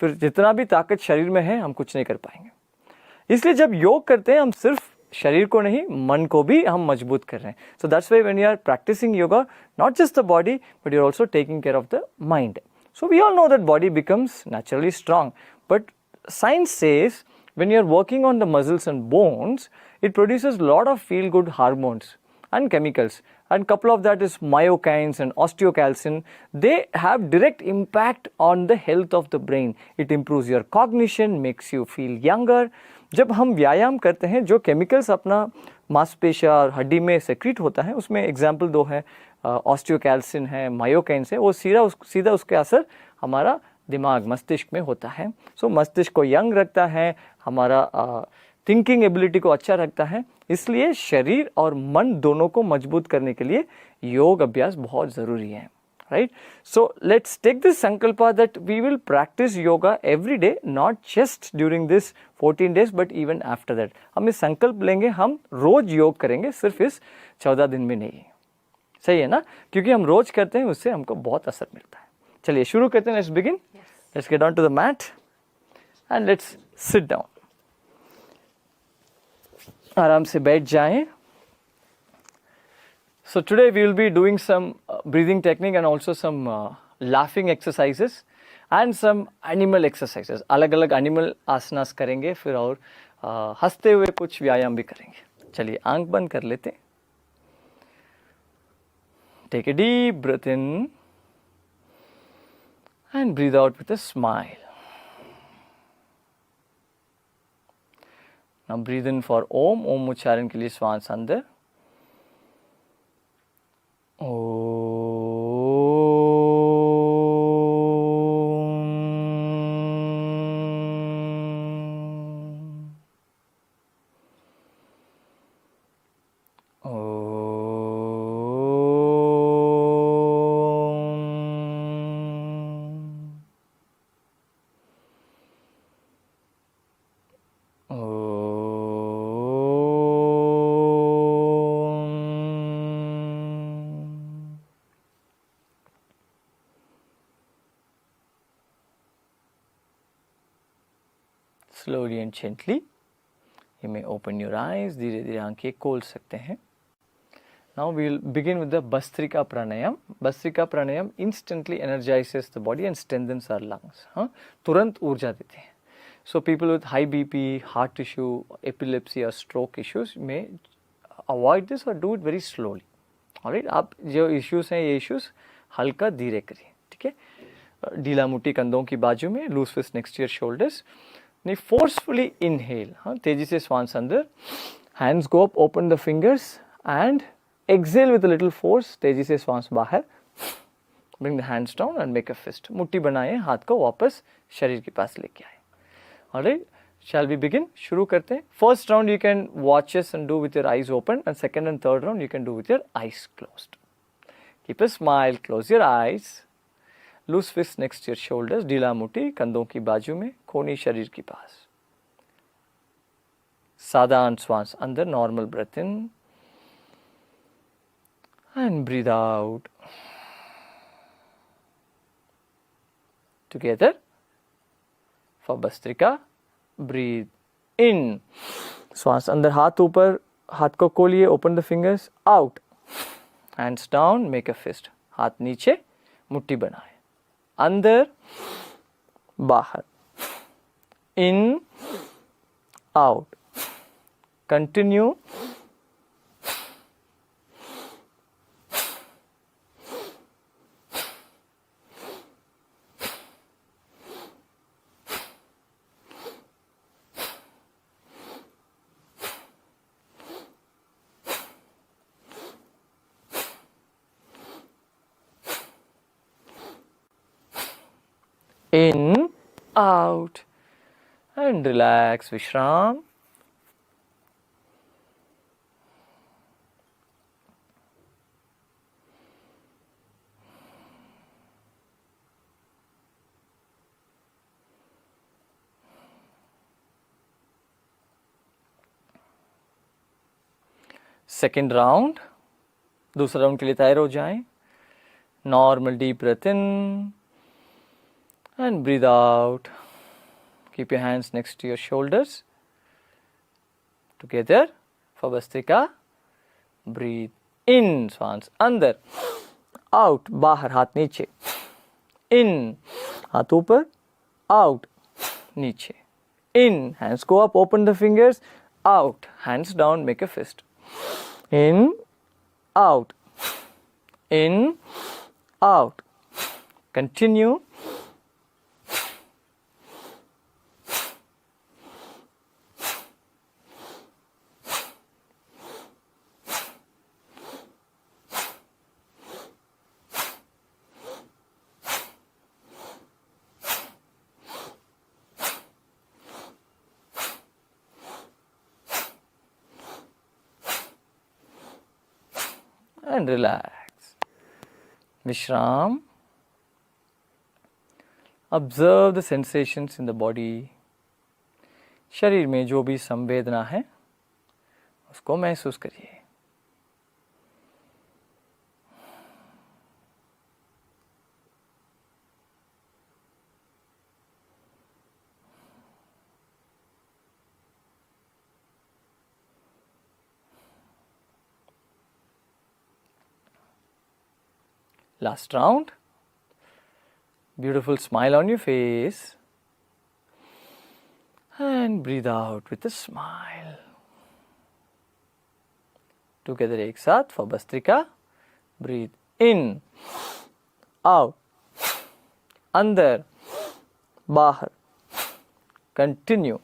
फिर जितना भी ताकत शरीर में है हम कुछ नहीं कर पाएंगे। इसलिए जब योग करते हैं हम सिर्फ शरीर को नहीं, मन को भी हम मजबूत कर रहे हैं। So that's why when you are practicing yoga, not just the body but you are also taking care of the mind. So we all know that body becomes naturally strong, but science says when you are working on the muscles and bones, it produces a lot of feel-good hormones and chemicals, and couple of that is myokines and osteocalcin. They have direct impact on the health of the brain. It improves your cognition, makes you feel younger. जब हम व्यायाम करते हैं, जो chemicals अपना मांसपेशियां और हड्डी में सेक्रेट होता है, उसमें एग्जाम्पल दो है, ऑस्टियोकैल्सिन है, मायोकाइन्स है, वो सीधा उसके असर हमारा दिमाग मस्तिष्क में होता है. सो मस्तिष्क को यंग रखता है, हमारा थिंकिंग एबिलिटी को अच्छा रखता है. इसलिए शरीर और मन दोनों को मजबूत करने के लिए योग अभ्यास बहुत ज़रूरी है. Right? So let's take this sankalpa that we will practice yoga every day, not just during this 14 days but even after that. हम इस संकल्प लेंगे, हम रोज योग करेंगे, सिर्फ इस 14 दिन में नहीं. सही है ना? क्योंकि हम रोज करते हैं, उससे हमको बहुत असर मिलता है. चलिए शुरू करते हैं. Let's begin. Let's get on to the mat and let's sit down. आराम से बैठ जाएं. So today we will be doing some breathing technique and also some laughing exercises and some animal exercises. अलग अलग animal आसनास करेंगे, फिर और हंसते हुए कुछ व्यायाम भी करेंगे. चलिए आंख बंद कर लेते हैं. Take a deep breath in and breathe out with a smile. Now breathe in for Om. Om उच्चारण के लिए श्वास अंदर. Slowly and gently, you may open your eyes. धीरे धीरे आंखें खोल सकते हैं. Now we will begin with the Bhastrika Pranayam. Bhastrika Pranayam instantly energizes the body and strengthens our lungs. तुरंत ऊर्जा देते हैं. So people with high BP, heart issue, epilepsy or stroke issues may avoid this or do it very slowly. Alright, आप जो issues हैं, ये issues हल्का धीरे करिए. ठीक है? ढीला मुट्ठी कंधों की बाजू में, loose fist next to your shoulders. नहीं, forcefully inhale. तेजी से श्वास अंदर. Hands go up, open the fingers and exhale with a little force. तेजी से श्वास बाहर. Bring the hands down and make a fist. मुट्ठी बनाएं, हाथ को वापस शरीर के पास लेके आए. Alright, shall we begin? शुरू करते हैं. First round you can watch us and do with your eyes open, and second and third round you can do with your eyes closed. Keep a smile, close your eyes. Loose fist next to your shoulders. ढीला मुट्ठी कंधों की बाजू में, कोहनी शरीर के पास. साधारण श्वास अंदर, normal breath in and breathe out. Together for Bhastrika, breathe in. श्वास अंदर, हाथ ऊपर, हाथ को खोलिए, open the fingers, out. Hands down, make a fist. हाथ नीचे, मुट्ठी बनाए. अंदर, बाहर. In, out. Continue. In, out, and relax, Vishram. Second round, दूसरा राउंड के लिए तैयार हो जाएं. Normal deep breath in and breathe out. Keep your hands next to your shoulders. Together for Bhastrika. Breathe in, swans अंदर, out बाहर, हाथ नीचे, in हाथ ऊपर, out नीचे, in hands go up, open the fingers, out hands down, make a fist, in, out, continue. And relax. Vishram. Observe the sensations in the body. शरीर में जो भी संवेदना है उसको महसूस करिए. Last round. Beautiful smile on your face. And breathe out with a smile. Together एक साथ for Bhastrika. Breathe in, out, अंदर, बाहर. Continue.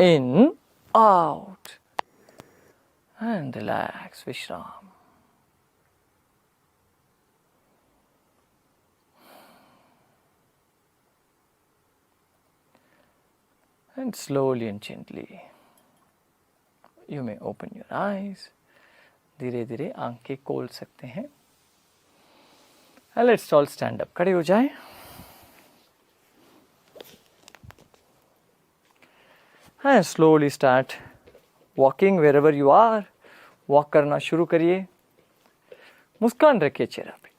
In, out, and relax, Vishram. And slowly and gently, you may open your eyes. धीरे धीरे आंखें खोल सकते हैं. And let's all stand up. खड़े हो जाएं. And slowly start walking wherever you are. Walk करना शुरू करिए. मुस्कान रखिए चेहरा पे.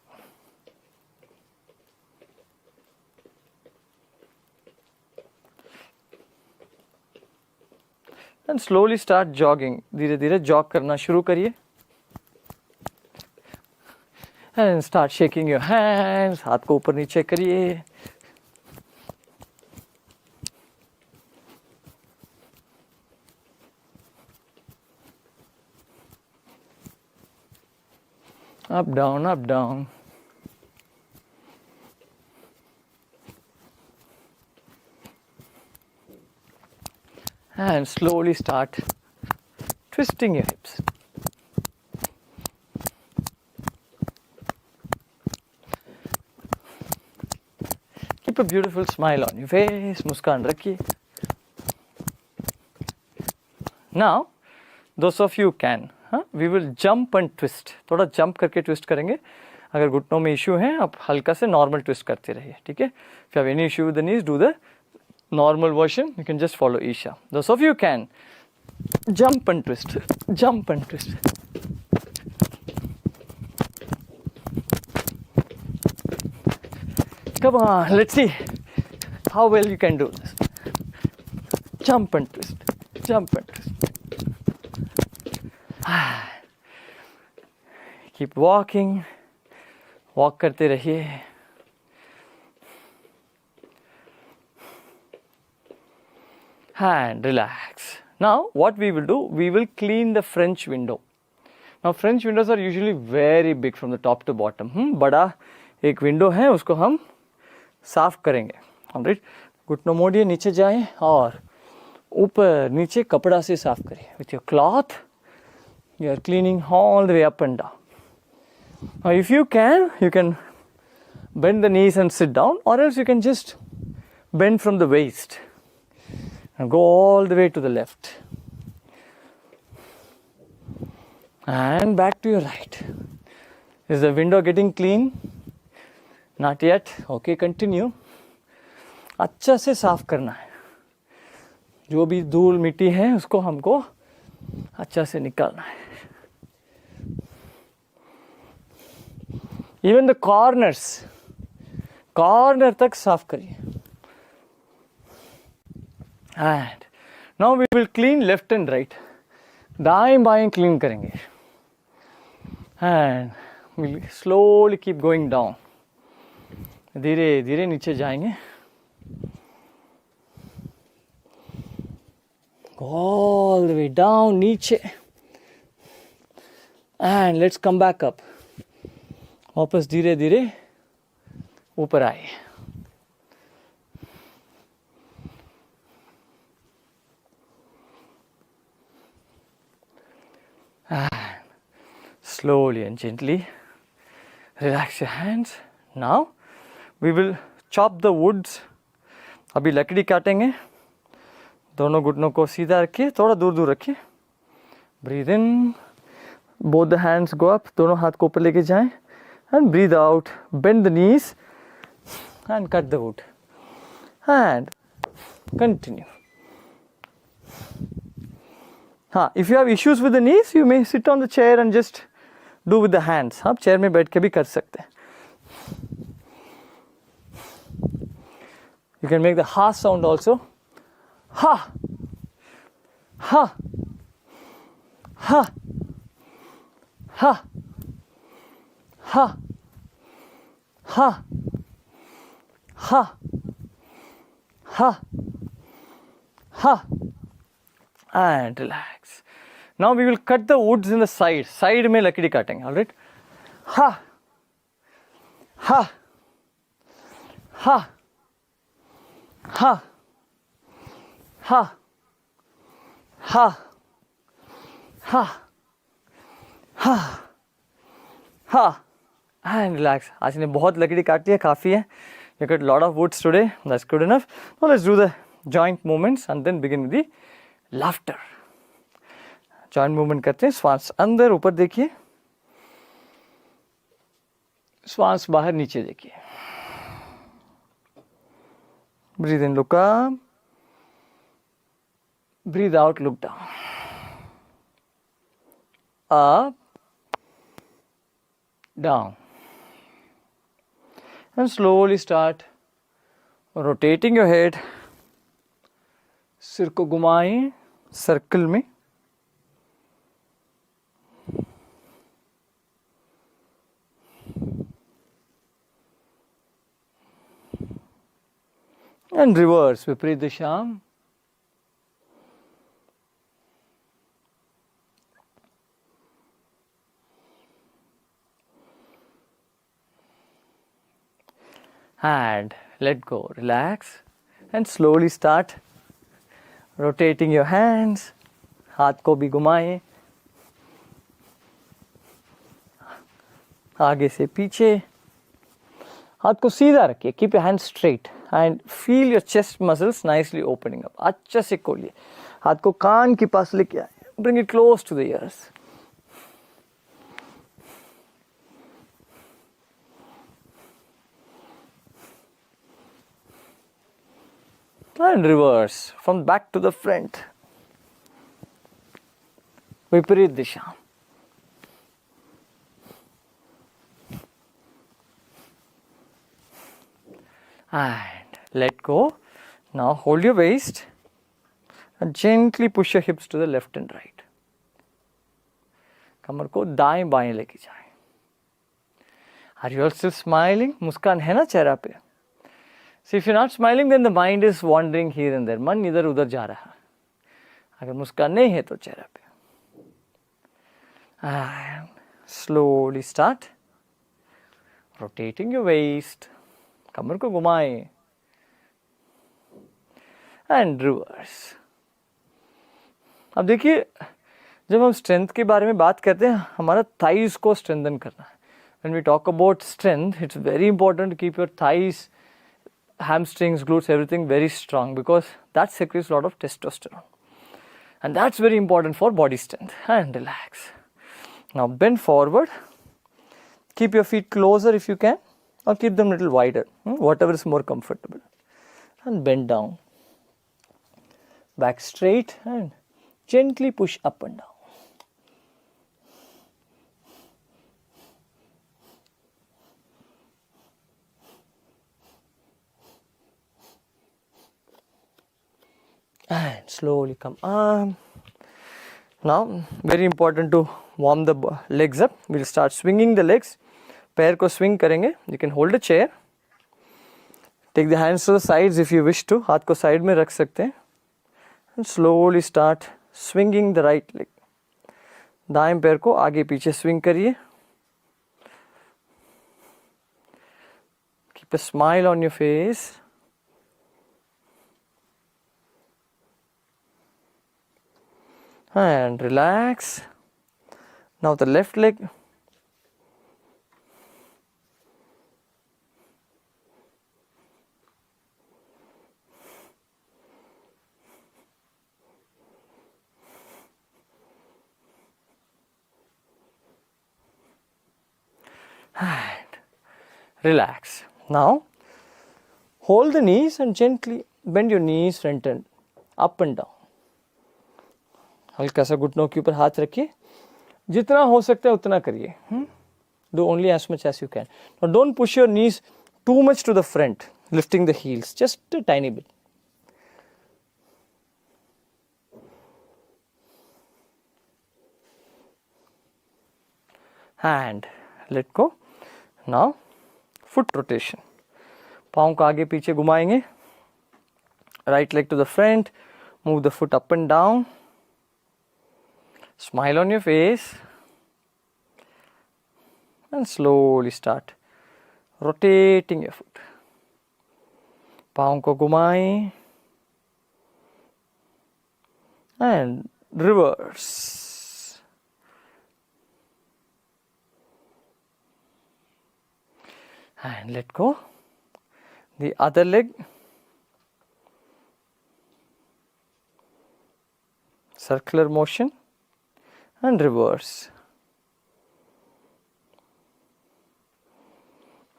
And slowly start jogging. धीरे धीरे jog करना शुरू करिए. And start shaking your hands. हाथ को ऊपर नीचे करिए. Up, down, up, down. And slowly start twisting your hips. Keep a beautiful smile on your face. Muskaan rakhiye. Now, those of you can, we will jump and twist. थोड़ा jump करके twist करेंगे. अगर घुटनों में issue है, आप हल्का से normal twist करते रहिए, ठीक है? If you have any issue with the knees, do the normal version. You can just follow Isha. Those of you can jump and twist, jump and twist. Come on, let's see how well you can do this. Jump and twist, jump and twist. Keep walking. Walk करते रहिए. And relax. Now what we will do, we will clean the French window. Now French windows are usually very big from the top to bottom. बड़ा एक window है, उसको हम साफ करेंगे. Alright. घुटनों मोड़िए, नीचे जाएं और ऊपर नीचे कपड़ा से साफ करिए. With your cloth, you are cleaning all the way up and down. Now if you can bend the knees and sit down, or else you can just bend from the waist. and go all the way to the left and back to your right. Is the window getting clean? Not yet. Okay, continue. अच्छा से साफ करना है, जो भी धूल मिट्टी है उसको हमको अच्छा से निकालना है. Even the corners, कॉर्नर तक साफ करिए. And now we will clean left and right. दाएं बाएं क्लीन करेंगे. And we'll slowly keep going down. धीरे धीरे नीचे जाएंगे. All the way down, नीचे. And let's come back up. वापस धीरे धीरे ऊपर आए. And slowly and gently relax your hands. Now we will chop the woods. अभी लकड़ी काटेंगे. दोनों घुटनों को सीधा रखिए, थोड़ा दूर दूर रखिए. Breathe in. Both the hands go up. दोनों हाथ को ऊपर लेके जाएं. And breathe out. Bend the knees and cut the wood. And continue. If you have issues with the knees, you may sit on the chair and just do with the hands. आप chair में बैठ के भी कर सकते हैं. You can make the ha sound also. Ha, ha, ha, ha, ha, ha, ha, ha, ha, and relax. Now we will cut the woods in the side. Side में लकड़ी काटेंगे. All right. Ha, ha, ha, ha, ha, ha, ha, ha, ha, and relax. आज ने बहुत लकड़ी काटी है, काफ़ी है. You got a lot of woods today. That's good enough. Now let's do the joint movements and then begin with the laughter. Joint movement करते हैं. श्वास अंदर ऊपर देखिए, श्वास बाहर नीचे देखिए. Breathe in, look up. Breathe out, look down. Up, down. And slowly start rotating your head. सिर को घुमाएं सर्कल में. And reverse, विपरीत दिशा. And let go, relax, and slowly start rotating your hands. हाथ को भी घुमाएं, आगे से पीछे. हाथ को सीधा रखिए. Keep your hands straight and feel your chest muscles nicely opening up. अच्छे से खोलिए. हाथ को कान के पास लेके आए. Bring it close to the ears. And reverse from back to the front. विपरीत दिशा. And let go. Now hold your waist and gently push your hips to the left and right. कमर को दाएं बाएं लेके जाएं. Are you all still smiling? मुस्कान है ना चेहरा पे? See, if you're not smiling, then the mind is wandering here and there. मन इधर उधर जा रहा है. अगर मुस्कान नहीं है तो चेहरा पे. And slowly start rotating your waist. कमर को घुमाएं. And reverse. अब देखिए, जब हम स्ट्रेंथ के बारे में बात करते हैं, हमारा थाइज को स्ट्रेंथन करना है. When we talk about strength, it's very important to keep your thighs hamstrings, glutes, everything very strong, because that secretes a lot of testosterone. And that's very important for body strength. And relax. Now bend forward. Keep your feet closer if you can, or keep them a little wider, whatever is more comfortable. And bend down. Back straight and gently push up and down. And slowly come arm. Now very important to warm the legs up. We'll start swinging the legs. पैर को swing करेंगे. You can hold a chair. Take the hands to the sides if you wish to. हाथ को side में रख सकते हैं. And slowly start swinging the right leg. दाएं पैर को आगे पीछे swing करिए. Keep a smile on your face. And relax. Now the left leg. And relax. Now hold the knees and gently bend your knees front and up and down. हल्का सा घुटनों के ऊपर हाथ रखिए. जितना हो सकता है उतना करिए. Do only as much as you can. Now don't push your knees too much to the front, lifting the heels, just a tiny bit. And let go. Now foot rotation. पाँव को आगे पीछे घुमाएंगे. Right leg to the front. Move the foot up and down. Smile on your face. And slowly start rotating your foot. पाँव को घुमाएं. And reverse. And let go. The other leg. Circular motion. And reverse.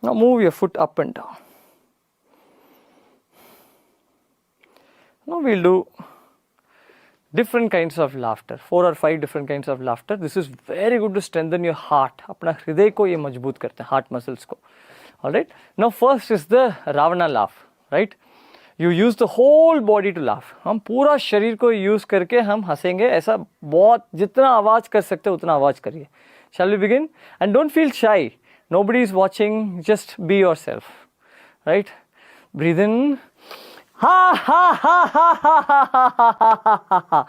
Now move your foot up and down. Now we'll do different kinds of laughter, 4 or 5 different kinds of laughter. This is very good to strengthen your heart. अपना हृदय को ये मजबूत करते हैं, heart muscles को. All right. Now first is the Ravana laugh, right? You use the whole body to laugh. हम पूरा शरीर को यूज करके हम हंसेंगे. ऐसा बहुत जितना आवाज कर सकते हो उतना आवाज करिए. Shall we begin? And don't feel shy. Nobody is watching. Just be yourself. Right? Breathe in. Ha ha ha ha ha ha ha ha ha.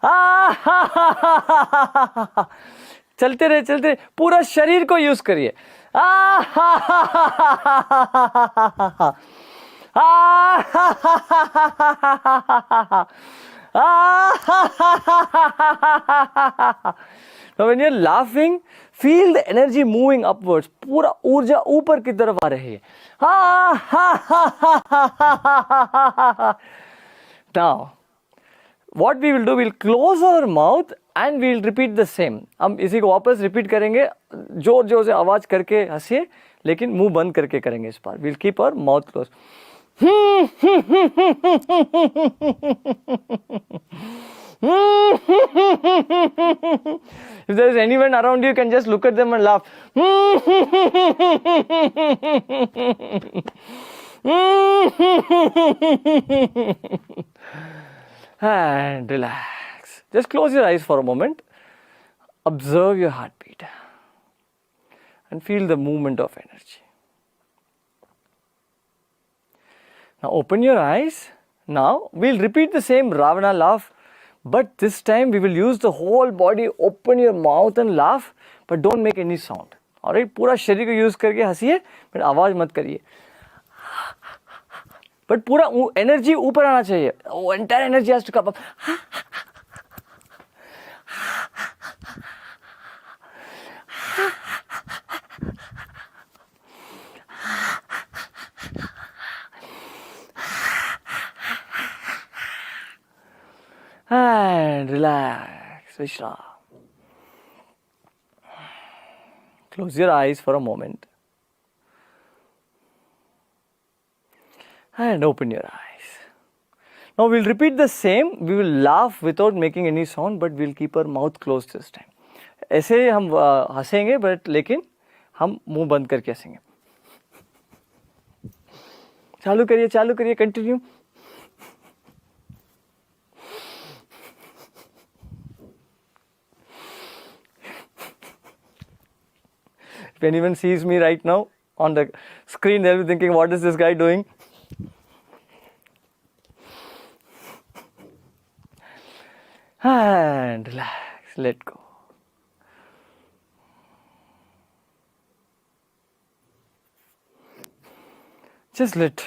Ha ha ha ha ha. चलते रहे पूरा शरीर को यूज करिए. हा हा हा हा हा हा हा हा. Now when you're laughing, feel the energy moving upwards. पूरा ऊर्जा ऊपर की तरफ आ रही है. Now, what we will do, we'll close our mouth and we'll repeat the same. हम इसी को वापस repeat करेंगे. जोर जोर से आवाज करके हंसिए, लेकिन मुंह बंद करके करेंगे इस बार. We'll keep our mouth closed. If there is anyone around you, you can just look at them and laugh. And relax. Just close your eyes for a moment. Observe your heartbeat and feel the movement of energy. Now open your eyes. Now we'll repeat the same Ravana laugh, but this time we will use the whole body. Open your mouth and laugh, but don't make any sound. Alright, पूरा शरीर को use करके हंसिए, but आवाज मत करिए. But पूरा energy ऊपर आना चाहिए. Entire energy has to come up. and relax, Vishram. Close your eyes for a moment and open your eyes. Now we'll repeat the same. We will laugh without making any sound, but we'll keep our mouth closed this time. ऐसे हम हंसेंगे, but लेकिन हम मुंह बंद करके हंसेंगे. चालू करिए, continue. If anyone sees me right now on the screen, they'll be thinking, what is this guy doing? And relax, let go. Just let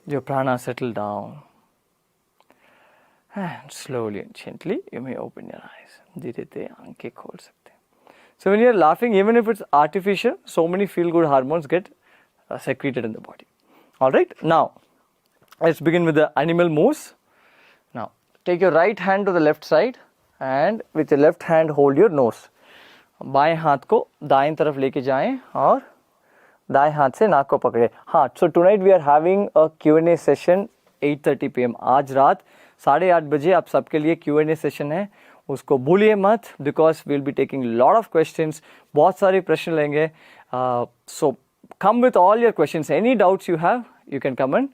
your prana settle down. And slowly and gently, you may open your eyes. धीरे धीरे आंखें खोल सकते हैं. So when you're laughing, even if it's artificial, so many feel-good hormones get secreted in the body. Alright, now let's begin with the animal moves. Now take your right hand to the left side and with your left hand hold your nose. बाएं हाथ को दाएं तरफ लेके जाएं और दाएं हाथ से नाक को पकड़े. हाँ, so tonight we are having a Q&A session 8:30 PM. आज रात 8:30 बजे आप सबके लिए Q&A session है. उसको भूलिए मत, because we'll be taking lot of questions. बहुत सारे प्रश्न लेंगे. So come with all your questions. Any doubts you have, you can come and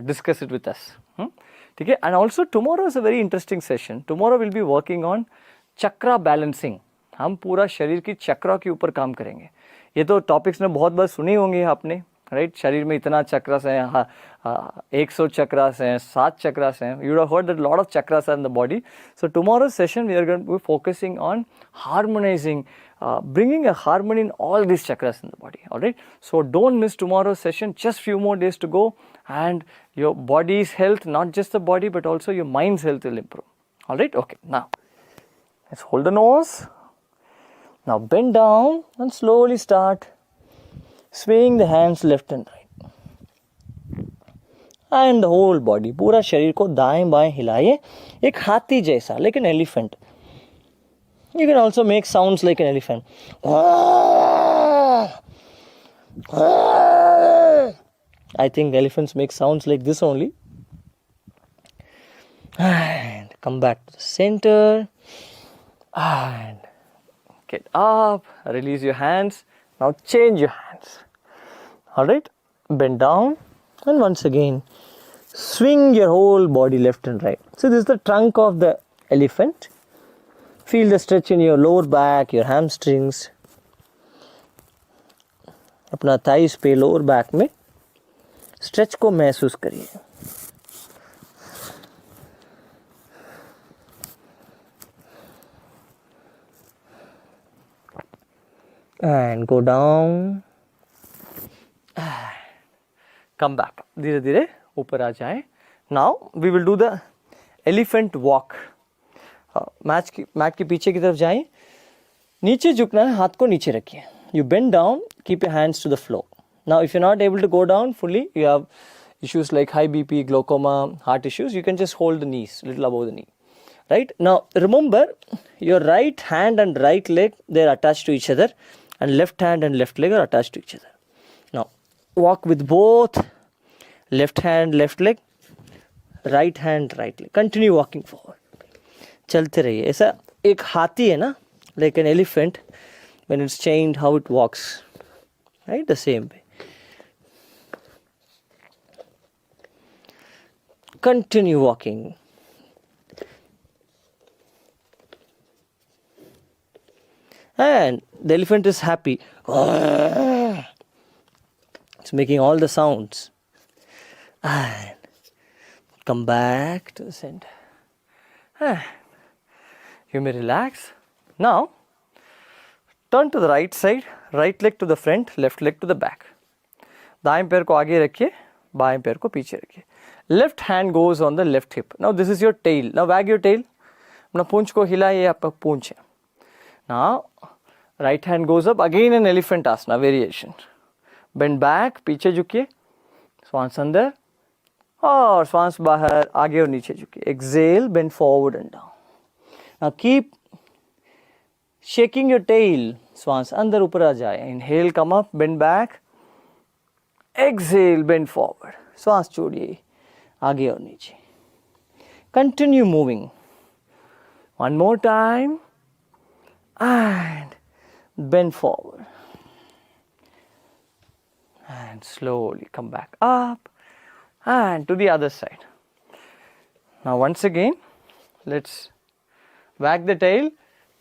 discuss it with us. ठीक है. And also tomorrow is a very interesting session. Tomorrow will be working on chakra balancing. हम पूरा शरीर की चक्रा के ऊपर काम करेंगे. ये तो टॉपिक्स में बहुत बार सुनी होंगी आपने, राइट. शरीर में इतना चक्रास हैं, 100 चक्रास हैं, 7 चक्रास हैं. You would have heard that a lot of chakras are in the body. So tomorrow's session we are going to be focusing on harmonizing, bringing a harmony in all these chakras in the body. All right. So don't miss tomorrow's session. Just few more days to go, and your body's health, not just the body, but also your mind's health will improve. All right. Okay. Now let's hold the nose. Now bend down and slowly start swaying the hands left and right. And the whole body, पूरा शरीर को दाएं बाएं हिलाइए, एक हाथी जैसा, like an elephant. You can also make sounds like an elephant. I think elephants make sounds like this only. And come back to the center. And get up, release your hands. Now change your hands. Alright, bend down and once again swing your whole body left and right. So this is the trunk of the elephant. Feel the stretch in your lower back, your hamstrings. अपना thighs पे lower back में stretch को महसूस करिए. And go down. Come back. धीरे धीरे ऊपर आ जाए. Now we will do the elephant walk. Mat के पीछे की तरफ जाएं. नीचे झुकना है, हाथ को नीचे रखिए. You bend down, keep your hands to the floor. Now if you're not able to go down fully, you have issues like high BP, glaucoma, heart issues, you can just hold the knees a little above the knee. Right? Now remember, your right hand and right leg, they're attached to each other, and left hand and left leg are attached to each other. Now walk with both left hand, left leg, right hand, right leg. Continue walking forward. चलते रहिए. ऐसा एक हाथी है ना, like an elephant, when it's chained, how it walks, right? The same way. Continue walking. And the elephant is happy. It's making all the sounds. And come back to the center. You may relax. Now, turn to the right side, right leg to the front, left leg to the back. दाएं पैर को आगे रखिए, बाएं पैर को पीछे रखिए. Left hand goes on the left hip. Now this is your tail. Now wag your tail. अपना पूंछ को हिलाइए, आपका पूंछ है. Now right hand goes up, again an elephant asana variation. Bend back, पीछे झुकिए, श्वास अंदर, और श्वास बाहर, आगे और नीचे झुकिए. Exhale, bend forward and down. Now keep shaking your tail. श्वास अंदर ऊपर आ जाए. Inhale, come up, bend back. Exhale, bend forward. श्वास छोड़िए, आगे और नीचे. Continue moving. One more time. And bend forward. And slowly come back up. And to the other side. Now once again, let's wag the tail.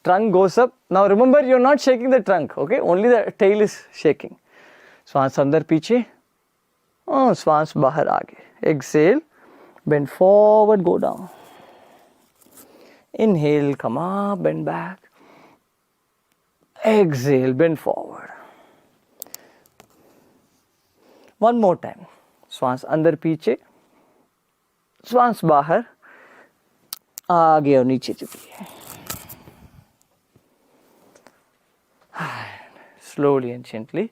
Trunk goes up. Now remember, you're not shaking the trunk, okay? Only the tail is shaking. श्वास अंदर पीछे और श्वास बाहर आगे. Exhale, bend forward, go down. Inhale, come up, bend back. Exhale, bend forward. One more time. श्वास अंदर पीछे, श्वास बाहर, आगे और नीचे झुकिए. Slowly and gently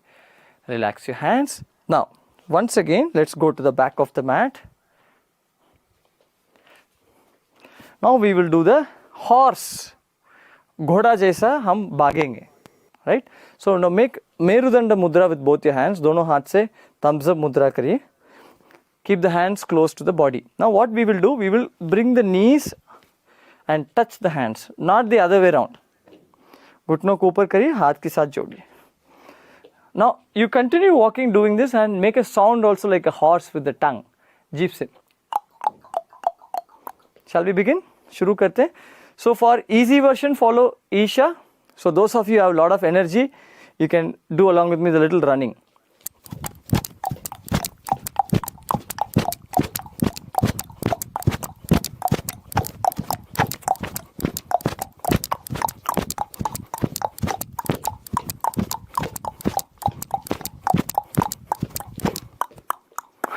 relax your hands. Now, once again, let's go to the back of the mat. Now we will do the horse. घोड़ा जैसा हम भागेंगे, right? So now make मेरुदंड मुद्रा with both your hands. दोनों हाथ से thumbs up मुद्रा करिए. Keep the hands close to the body. Now what we will do, we will bring the knees and touch the hands, not the other way around. घुटनों को ऊपर करिए, हाथ के साथ जोड़िए. Now you continue walking doing this and make a sound also like a horse with the tongue. जीभ से. Shall we begin? शुरू करते हैं. So for easy version, follow Isha. So those of you who have a lot of energy, you can do along with me the little running.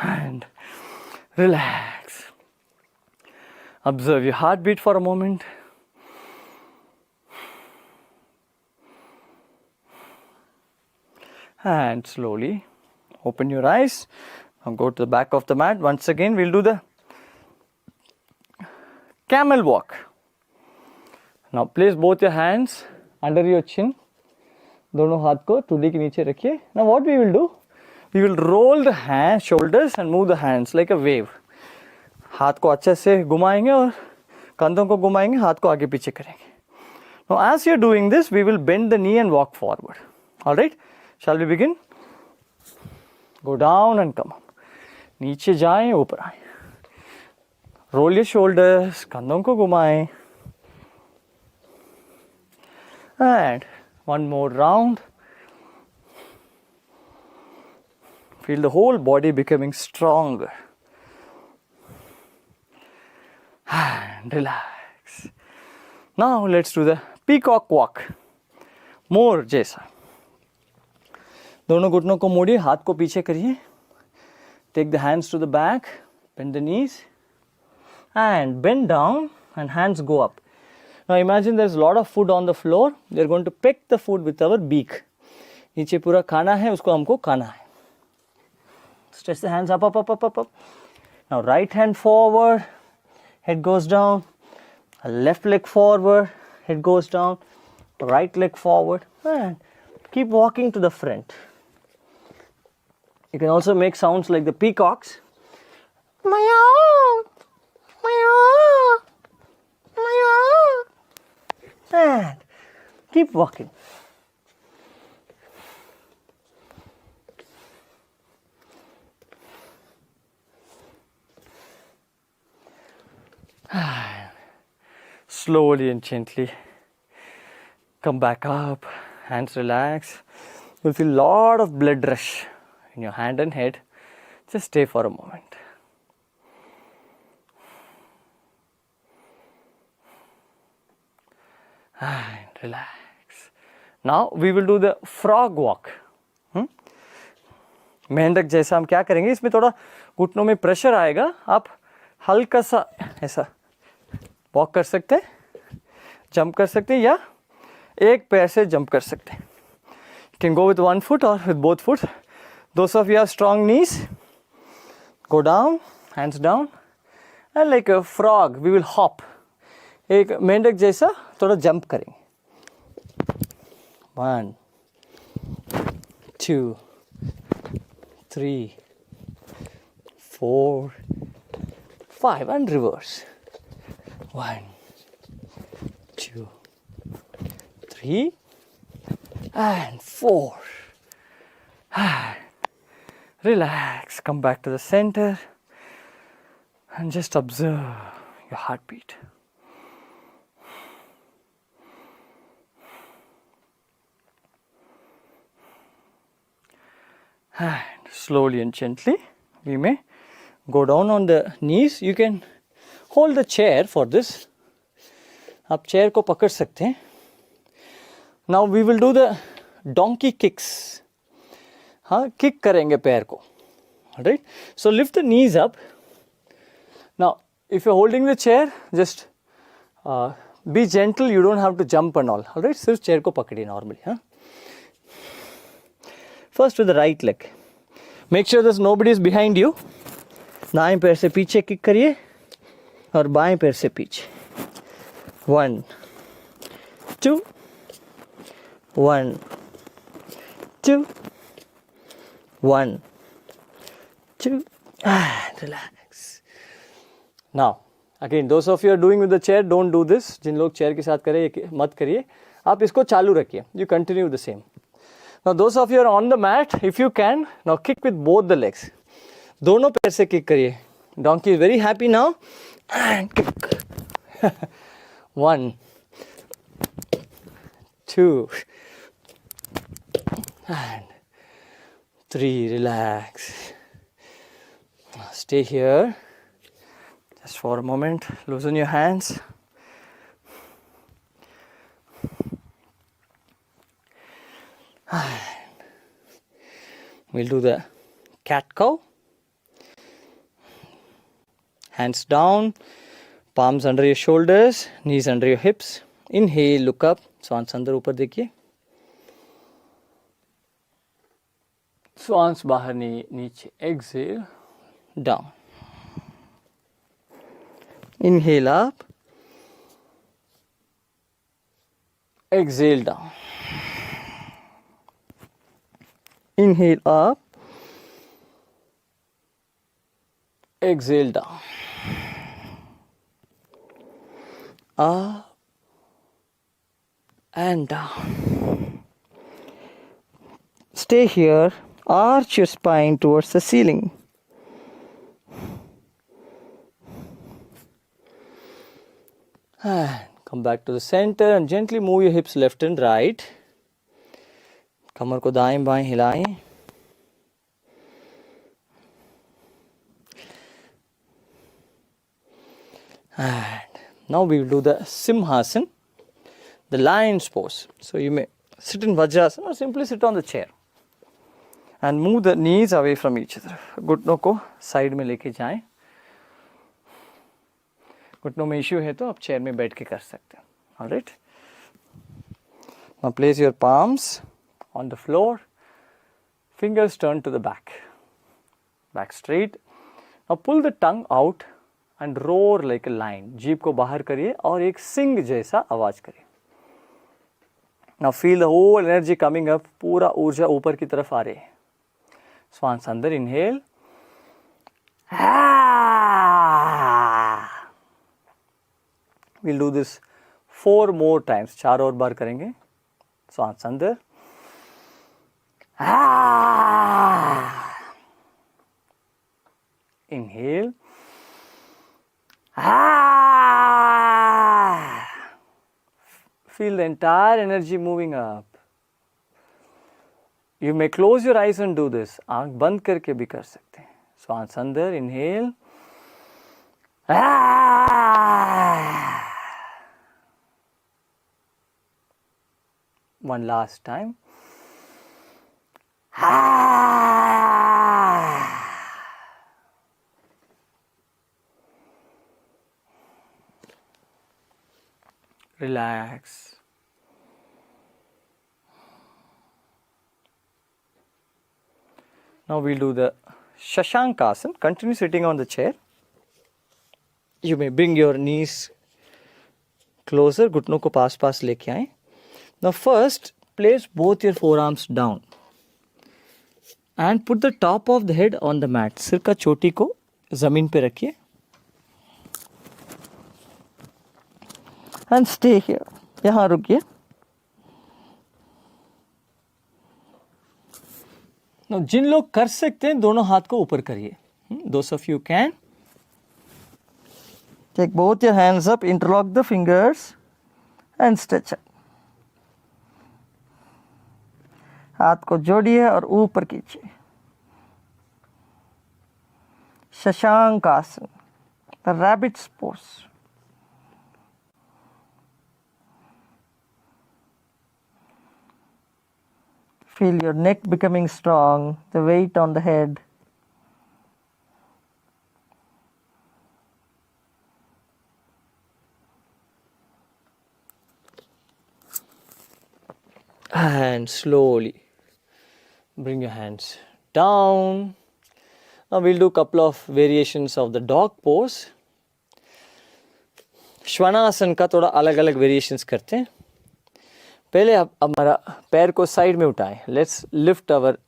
And relax. Observe your heartbeat for a moment. And slowly open your eyes. Now go to the back of the mat. Once again, we'll do the camel walk. Now place both your hands under your chin. दोनों हाथ को ठुड्डी के नीचे रखिए. Now what we will do? We will roll the hands, shoulders and move the hands like a wave. हाथ को अच्छे से घुमाएंगे और कंधों को घुमाएंगे, हाथ को आगे पीछे करेंगे. Now as you're doing this, we will bend the knee and walk forward. All right? Shall we begin? Go down and come up. नीचे जाएं, ऊपर आएं. Roll your shoulders, कंधों को घुमाएं. And one more round. Feel the whole body becoming stronger. And relax. Now let's do the peacock walk. More जैसा. दोनों घुटनों को मोड़िए, हाथ को पीछे करिए. Take the hands to the back, bend the knees, and bend down, and hands go up. Now imagine there's a lot of food on the floor. We're going to pick the food with our beak. नीचे पूरा खाना है, उसको हमको खाना है. Stretch the hands up, up, up, up, up, up. Now right hand forward, head goes down. Left leg forward, head goes down. Right leg forward, and keep walking to the front. You can also make sounds like the peacocks. Meow, meow, meow. And keep walking. Slowly and gently come back up, hands relax. You'll feel a lot of blood rush in your hand and head. Just stay for a moment. And relax. Now we will do the frog walk. मेंढक जैसा हम क्या करेंगे, इसमें थोड़ा घुटनों में pressure आएगा. आप हल्का सा ऐसा वॉक कर सकते हैं, जंप कर सकते हैं, या एक पैर से जंप कर सकते हैं. You can go with one foot or with both foot. Those of you have strong knees, go down hands down, and like a frog we will hop. एक मेंढक जैसा थोड़ा जंप करेंगे. 1 2 3 4 5 and reverse. 1 2 3 and 4. Relax, come back to the center and just observe your heartbeat. And slowly and gently we may go down on the knees. You can hold the chair for this. आप chair को पकड़ सकते हैं. Now we will do the donkey kicks. हाँ, kick करेंगे पैर को. Alright. So lift the knees up. Now if you're holding the chair, just be gentle. You don't have to jump and all. Alright. सिर्फ chair को पकड़िए normally. हाँ. First with the right leg. Make sure there's nobody is behind you. दाएं पैर से पीछे kick करिए और बाएं पैर से पीछे. 1 2 1 2 1 2 and relax. Now again, those of you are doing with the chair, don't do this. जिन लोग chair के साथ करें मत करिए. आप इसको चालू रखिए. You continue the same. Now those of you are on the mat, if you can, now kick with both the legs. दोनों पैर से kick करिए. Donkey is very happy now. And kick. 1 2 and 3. Relax. Stay here just for a moment. Loosen your hands. We'll do the cat cow. Hands down, palms under your shoulders, knees under your hips. Inhale, look up. Swans ऊपर देखिए. Swans बाहर नीचे. Exhale, down. Inhale up. Exhale down. Inhale up. Exhale down. Up and down. Stay here. Arch your spine towards the ceiling. And come back to the center and gently move your hips left and right. कमर को दाएं बाएं हिलाएं. And now we will do the Simhasana, the lion's pose. So you may sit in Vajrasana or simply sit on the chair. And move the knees away from each other. घुटनों को side में लेके जाएं. घुटनों में issue है तो आप चेयर में बैठ के कर सकते हैं. Alright. Now place your palms on the floor. Fingers turn to the back. Back straight. Now pull the tongue out and roar like a lion. जीभ को बाहर करिए और एक सिंह जैसा आवाज करिए. Now feel the whole energy coming up. पूरा ऊर्जा ऊपर की तरफ आ रही है. Swans अंदर. Inhale. We'll do this 4 more times. 4 और बार करेंगे. Swans अंदर. Inhale. Feel the entire energy moving up. You may close your eyes and do this. आंख बंद करके भी कर सकते हैं. Swans अंदर. Inhale. One last time. Relax. Now we'll do the Shashankasana. Continue sitting on the chair. You may bring your knees closer, घुटनों को पास पास लेके आए. Now first, place both your forearms down and put the top of the head on the mat. सिर का चोटी को जमीन पे रखिए. And stay here. यहाँ रुकिए. Now जिन लोग कर सकते हैं दोनों हाथ को ऊपर करिए. Those of you can. Take both your hands up, interlock the fingers and stretch up. हाथ को जोड़िए और ऊपर कीजिए. शशांक आसन, the rabbit's pose. Feel your neck becoming strong, the weight on the head. And slowly bring your hands down. Now we'll do a couple of variations of the dog pose. Shvanasana का थोड़ा अलग अलग वेरिएशंस करते हैं. पहले आप हमारा पैर को साइड में उठाएं. Let's lift our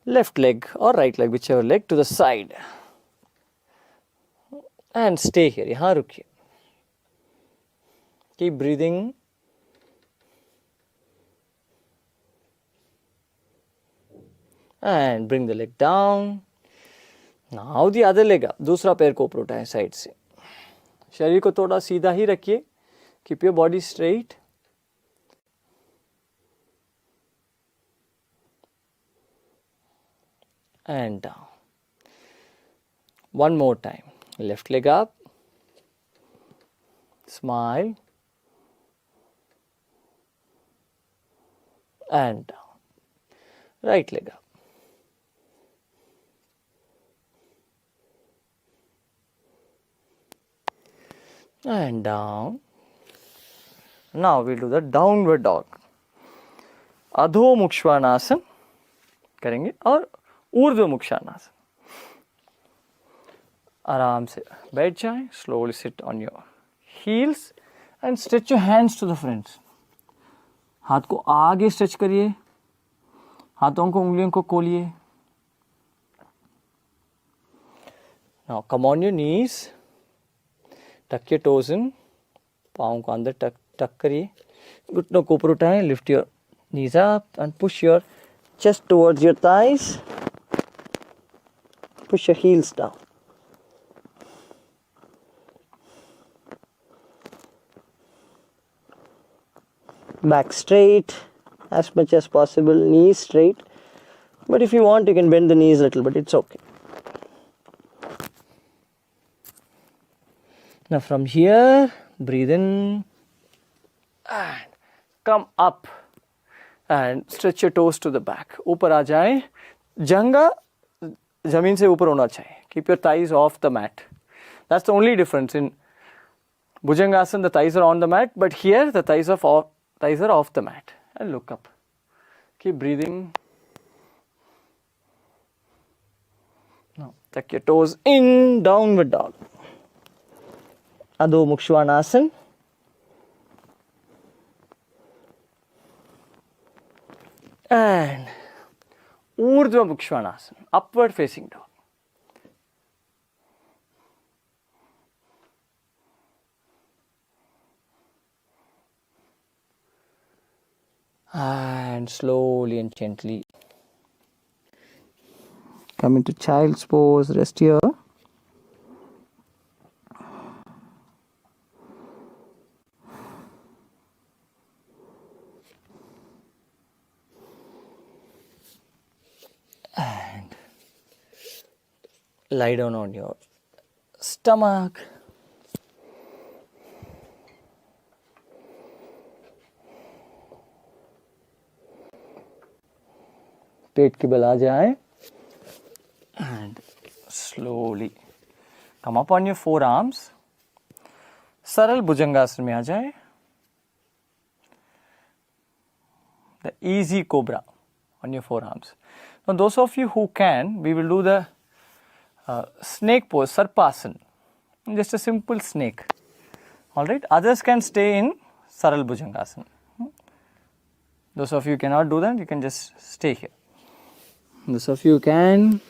left leg और right leg, whichever leg, to the side and stay here. यहाँ रुकिए. Keep breathing. And bring the leg down. Now the other leg up. दूसरा पैर को ऊपर उठाएं साइड से. शरीर को थोड़ा सीधा ही रखिए. Keep your body straight. And down. One more time. Left leg up. Smile. And down. Right leg up. And down. Now we'll do the downward dog. अधोमुख Shvanasana करेंगे और ऊर्ध्वमुख श्वानासन. आराम से बैठ जाएं. Slowly sit on your heels and stretch your hands to the front. हाथ को आगे stretch करिए. हाथों को, उंगलियों को खोलिए. Now come on your knees. Tuck your toes in. पाँव को अंदर टक करिए. घुटनों को ऊपर उठाएं. Lift your knees up and push your chest towards your thighs. Push your heels down. Back straight as much as possible. Knees straight. But if you want, you can bend the knees a little, but it's okay. Now from here, breathe in and come up and stretch your toes to the back. ऊपर आ जाएं. जंगा जमीन से ऊपर होना चाहिए. Keep your thighs off the mat. That's the only difference. In Bhujangasana, the thighs are on the mat, but here the thighs are off the mat. And look up. Keep breathing. Now tuck your toes in, downward dog. Adho Mukshwanasana. And Urdhva Mukshwanasana, upward facing dog. And slowly and gently come into child's pose. Rest here. And lie down on your stomach. पेट की बल आ जाए. And slowly come up on your forearms. सरल भुजंगासन में आ जाए. The easy cobra on your forearms. Now those of you who can, we will do the snake pose, Sarpasana. just a simple snake. All right, others can stay in Saral Bhujangasana. Those of you cannot do that, you can just stay here. Those of you can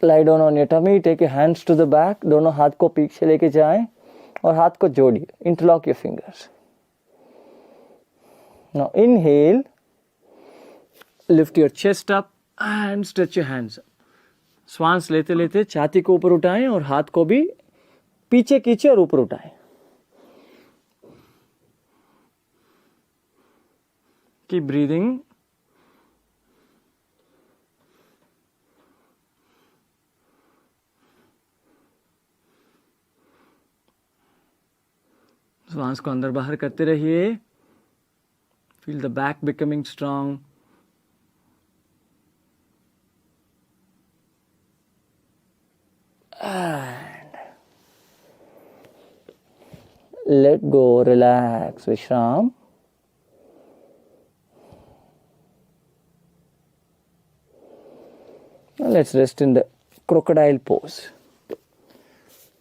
lie down on your tummy, take your hands to the back, दोनों हाथ को पीछे लेके जाएं और हाथ को जोड़िए. Interlock your fingers. Now inhale, lift your chest up and stretch your hands up. श्वास लेते लेते छाती को ऊपर उठाएं और हाथ को भी पीछे खींचे और ऊपर उठाएं. Keep breathing. श्वास को अंदर बाहर करते रहिए. Feel the back becoming strong. And let go, relax, Vishram. Now let's rest in the crocodile pose.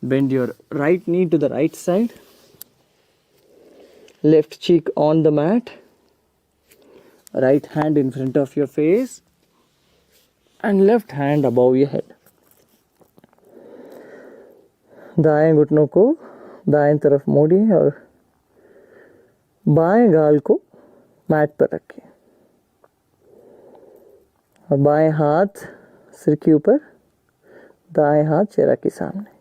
Bend your right knee to the right side. Left cheek on the mat. Right hand in front of your face. And left hand above your head. दाएं घुटनों को दाएं तरफ मोड़िए और बाएं गाल को mat पर रखिए और बाएं हाथ सिर के ऊपर, दाएं हाथ चेहरा के सामने.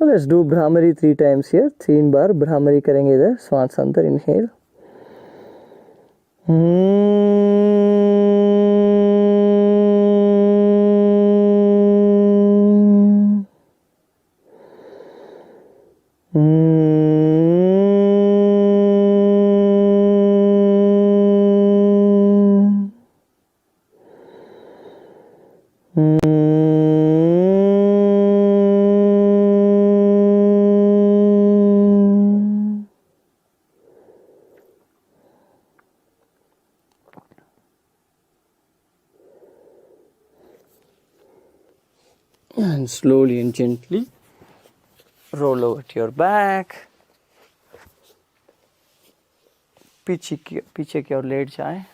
Let's do Bhramari 3 times here. 3 bar Bhramari करेंगे इधर. श्वास अंदर, inhale. And slowly and gently roll over to your back. पीछे की ओर लेट जाएं.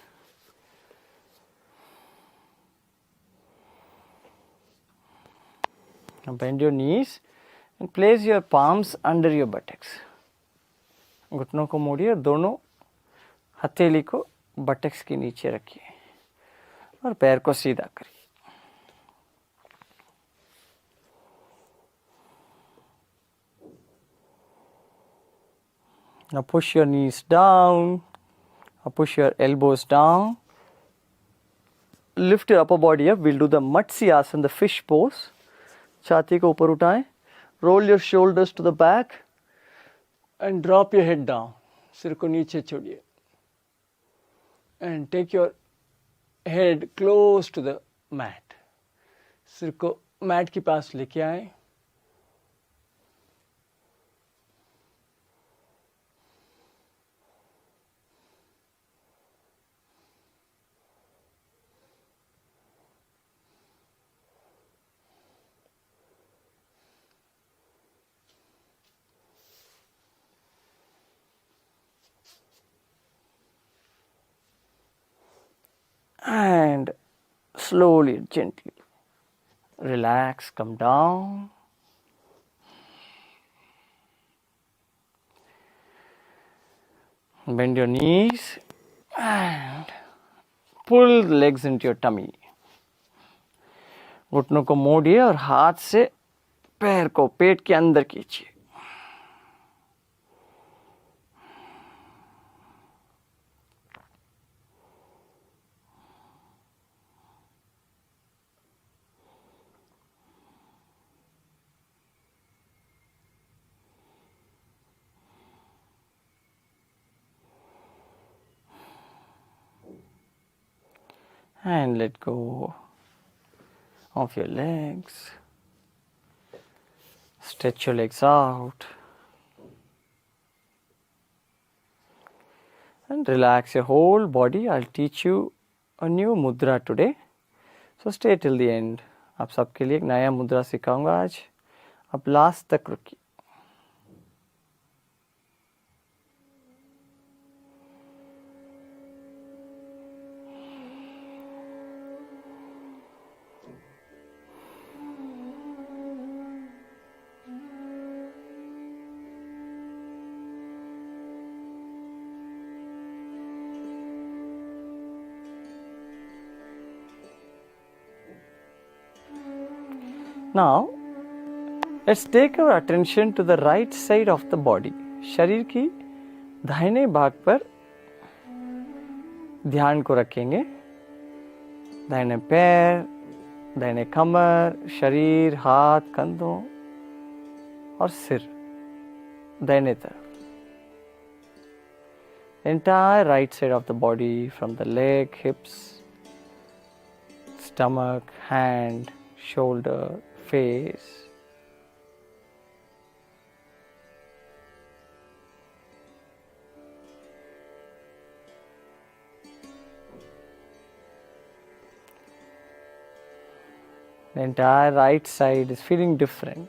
Now bend your knees and place your palms under your buttocks. घुटनों को मोड़िए और दोनों हथेली को बटक्स के नीचे रखिए और पैर को सीधा करिए. Now push your knees down or push your elbows down. Lift your upper body up. We'll do the Matsyasana, the fish pose. छाती को ऊपर उठाएं. Roll your shoulders to the back and drop your head down. सिर को नीचे छोड़िए. And take your head close to the mat. सिर को मैट के पास लेके आए. And slowly, gently relax, come down. Bend your knees and pull the legs into your tummy. घुटनों को मोड़िए और हाथ से पैर को पेट के अंदर खींचिए. And let go of your legs. Stretch your legs out. And relax your whole body. I'll teach you a new mudra today. So stay till the end. आप सबके लिए एक नया मुद्रा सिखाऊंगा आज, आप लास्ट तक रुकिए। Now, let's take our attention to the right side of the body. शरीर की दाहिने भाग पर ध्यान को रखेंगे। दाहिने पैर, दाहिने कमर, शरीर, हाथ, कंधों और सिर दाहिने तरफ। Entire right side of the body, from the leg, hips, stomach, hand, shoulder, face. The entire right side is feeling different.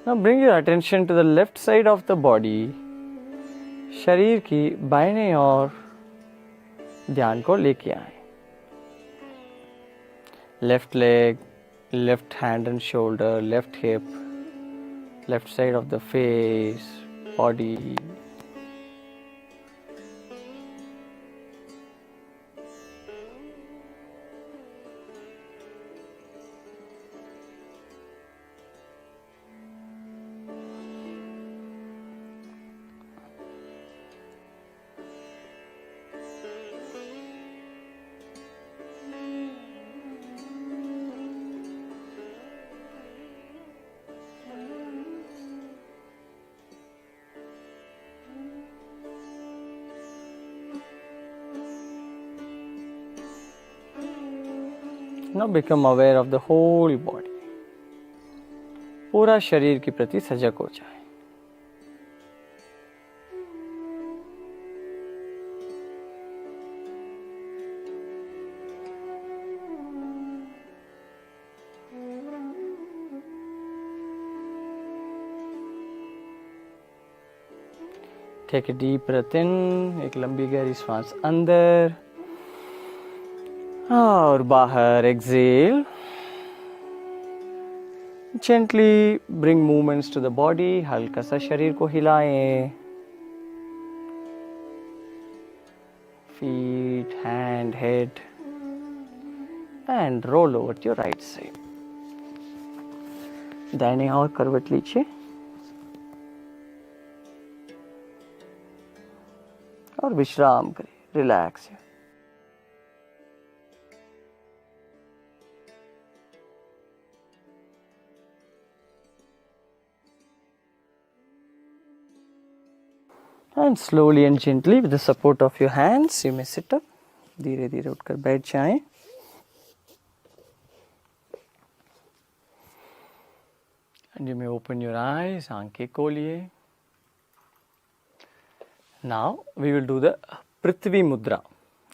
Now bring your attention to the left side of the body. शरीर की बाईं ओर ध्यान को लेके आए। Left leg, left hand and shoulder, left hip, left side of the face, body. Now become aware of the whole body. पूरा शरीर के प्रति सजग हो जाए। Take a deep breath in, एक लंबी गहरी सांस अंदर और बाहर exhale. Gently bring movements to the body. हल्का सा शरीर को हिलाएं. Feet, hand, head, and roll over to your right side. दाहिने ओर करवट लीजिए और विश्राम करिए. Relax. And slowly and gently with the support of your hands you may sit up. धीरे धीरे उठकर बैठ जाएं. And you may open your eyes. आंखें खोलिए. Now we will do the पृथ्वी मुद्रा.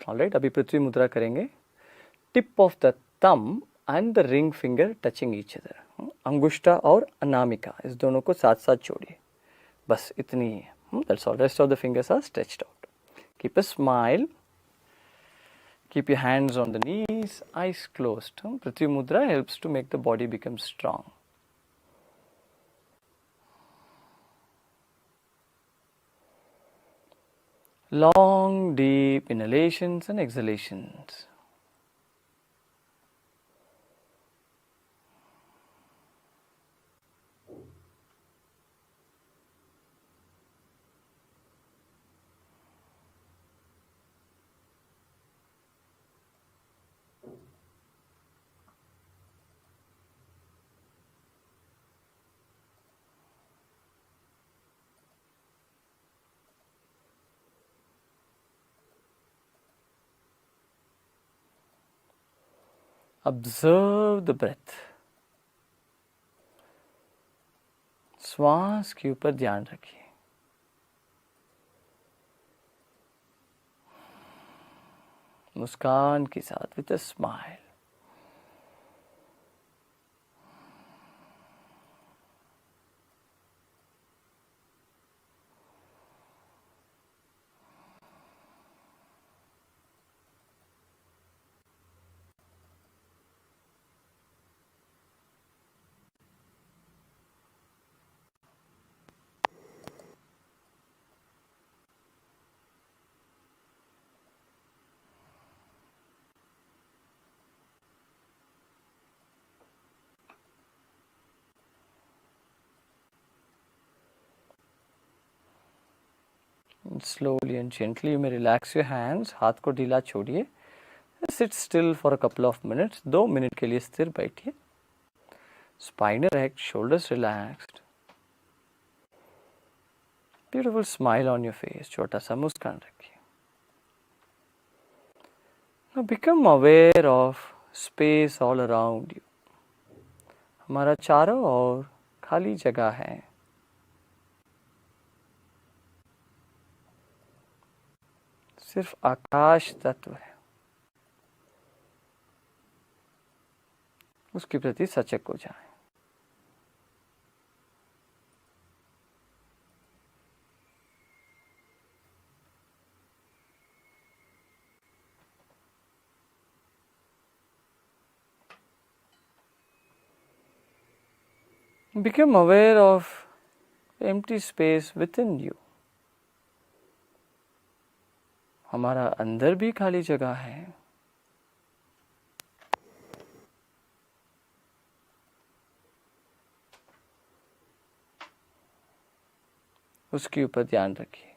Alright, अभी पृथ्वी मुद्रा करेंगे. Tip of the thumb and the ring finger touching each other. अंगुष्ठा और अनामिका इस दोनों को साथ साथ जोड़िए. बस इतनी ही है. That's all. Rest of the fingers are stretched out. Keep a smile. Keep your hands on the knees, eyes closed. Prithvi Mudra helps to make the body become strong. Long, deep inhalations and exhalations. Observe the breath, श्वास के ऊपर ध्यान रखिए। मुस्कान के साथ, with a smile. Slowly and gently you may relax your hands. हाथ को ढीला छोड़िए। Sit still for a couple of minutes. 2 minute के लिए स्थिर बैठिए। Spine erect, shoulders relaxed. Beautiful smile on your face. छोटा सा मुस्कान रखिए। Now become aware of space all around you. हमारा चारों ओर खाली जगह है। सिर्फ आकाश तत्व है, उसके प्रति सचेत हो जाएं। Become aware of empty space within you. हमारा अंदर भी खाली जगह है। उसके ऊपर ध्यान रखिए।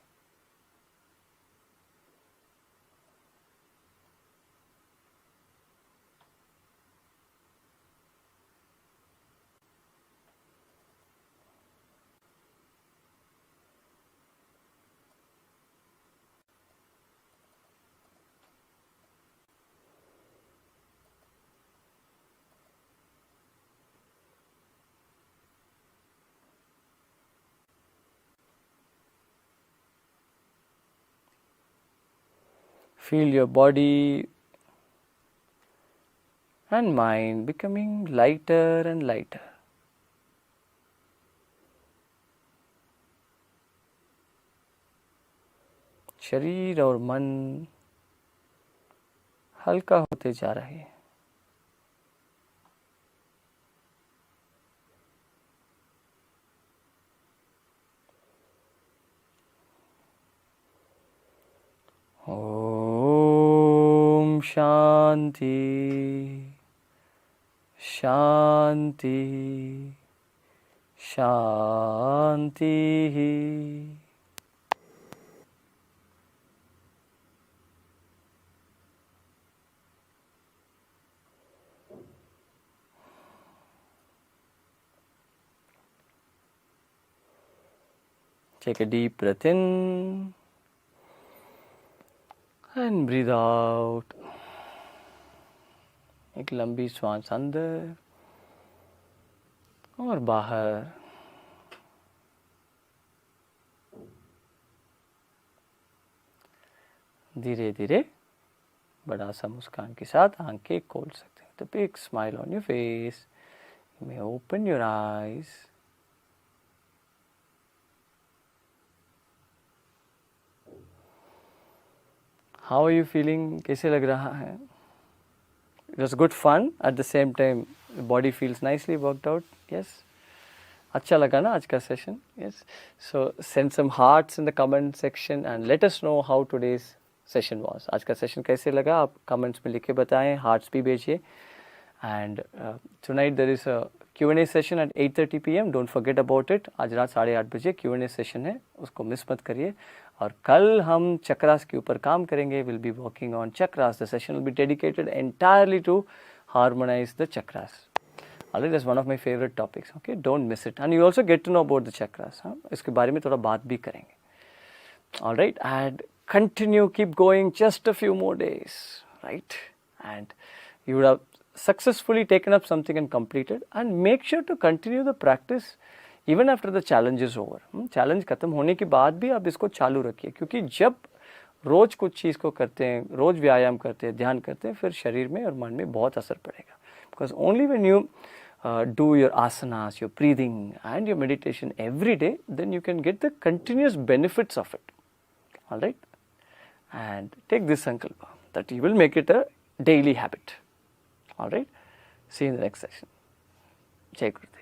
Feel your body and mind becoming lighter and lighter. शरीर और मन हल्का होते जा रहे हैं। ओम शांति शांति शांति। Take a deep breath in and breathe out. एक लंबी श्वास अंदर और बाहर। धीरे धीरे बड़ा सा मुस्कान के साथ आंखें खोल सकते हैं। The big smile on your face. You may open your eyes. How are you feeling? कैसे लग रहा है? It was good fun. At the same time, the body feels nicely worked out. Yes. अच्छा लगा ना आज का session? Yes. So send some hearts in the comment section and let us know how today's session was. आज का session कैसे लगा? आप comments में लिख के बताएं, hearts भी भेजिए. And tonight there is a Q&A session at 8:30 p.m. Don't forget about it. आज रात 8:30 बजे Q&A session है, उसको मिस मत करिए। और कल हम चक्रास के ऊपर काम करेंगे। We'll be working on chakras. The session will be dedicated entirely to harmonize the chakras. Alright, that's one of my favorite topics. Okay, don't miss it. And you also get to know about the chakras. इसके बारे में थोड़ा बात भी करेंगे। Alright, and continue, keep going. Just a few more days, right? And you would have successfully taken up something and completed, and make sure to continue the practice even after the challenge is over. Challenge खत्म होने के बाद भी आप इसको चालू रखिए, क्योंकि जब रोज कुछ चीज़ को करते हैं, रोज व्यायाम करते हैं, ध्यान करते हैं, फिर शरीर में और मन में बहुत असर पड़ेगा. Because only when you do your asanas, your breathing and your meditation every day, then you can get the continuous benefits of it. All right? And take this sankalpa that you will make it a daily habit. All right? See you in the next session. Jai Gurudev.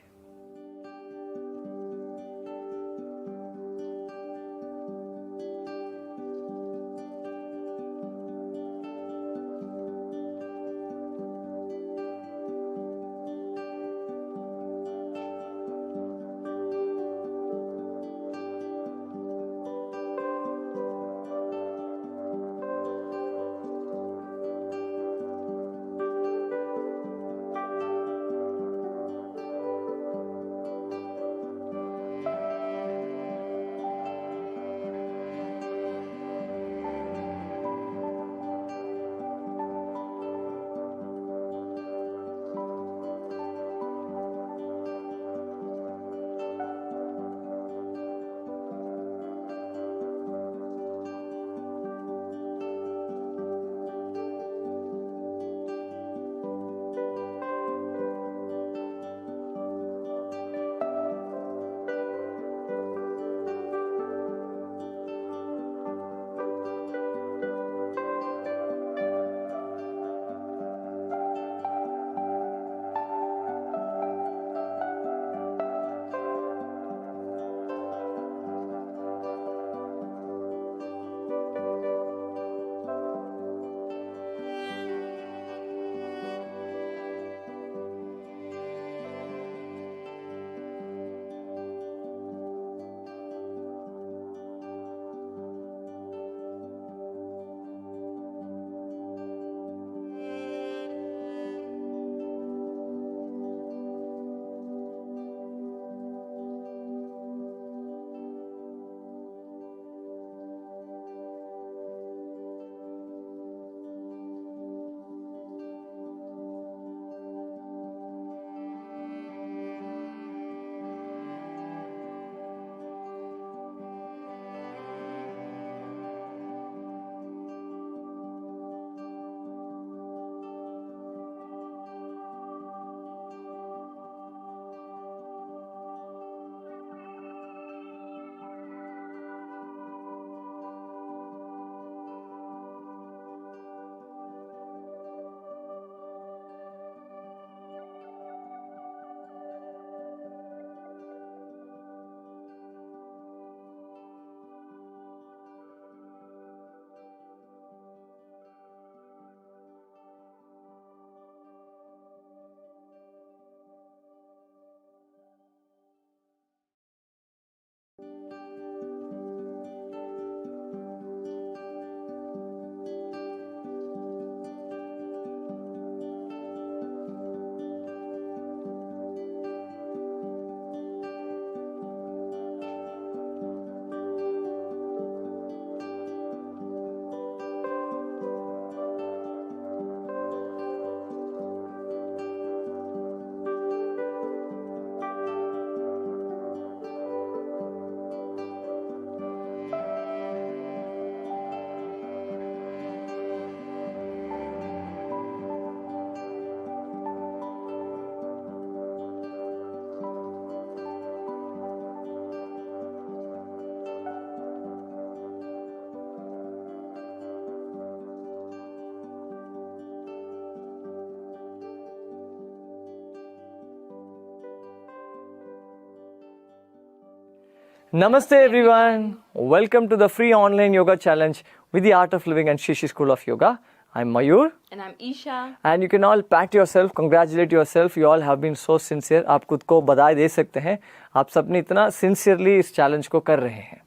Namaste everyone. Welcome to the free online yoga challenge with the Art of Living and Shishi School of Yoga. I'm Mayur. And I'm Isha. And you can all pat yourself, congratulate yourself. You all have been so sincere. आप खुद को बधाई दे सकते हैं. आप सबने इतना sincerely इस challenge को कर रहे हैं.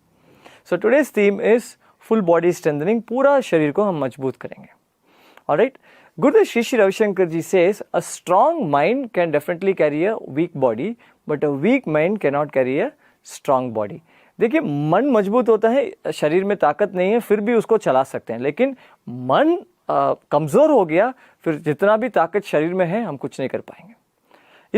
So today's theme is full body strengthening. पूरा शरीर को हम मजबूत करेंगे. Alright. Gurudev Shri Shri Ravi Shankar ji says a strong mind can definitely carry a weak body, but a weak mind cannot carry a strong body. देखिए, मन मजबूत होता है, शरीर में ताकत नहीं है, फिर भी उसको चला सकते हैं. लेकिन मन कमज़ोर हो गया, फिर जितना भी ताकत शरीर में है हम कुछ नहीं कर पाएंगे।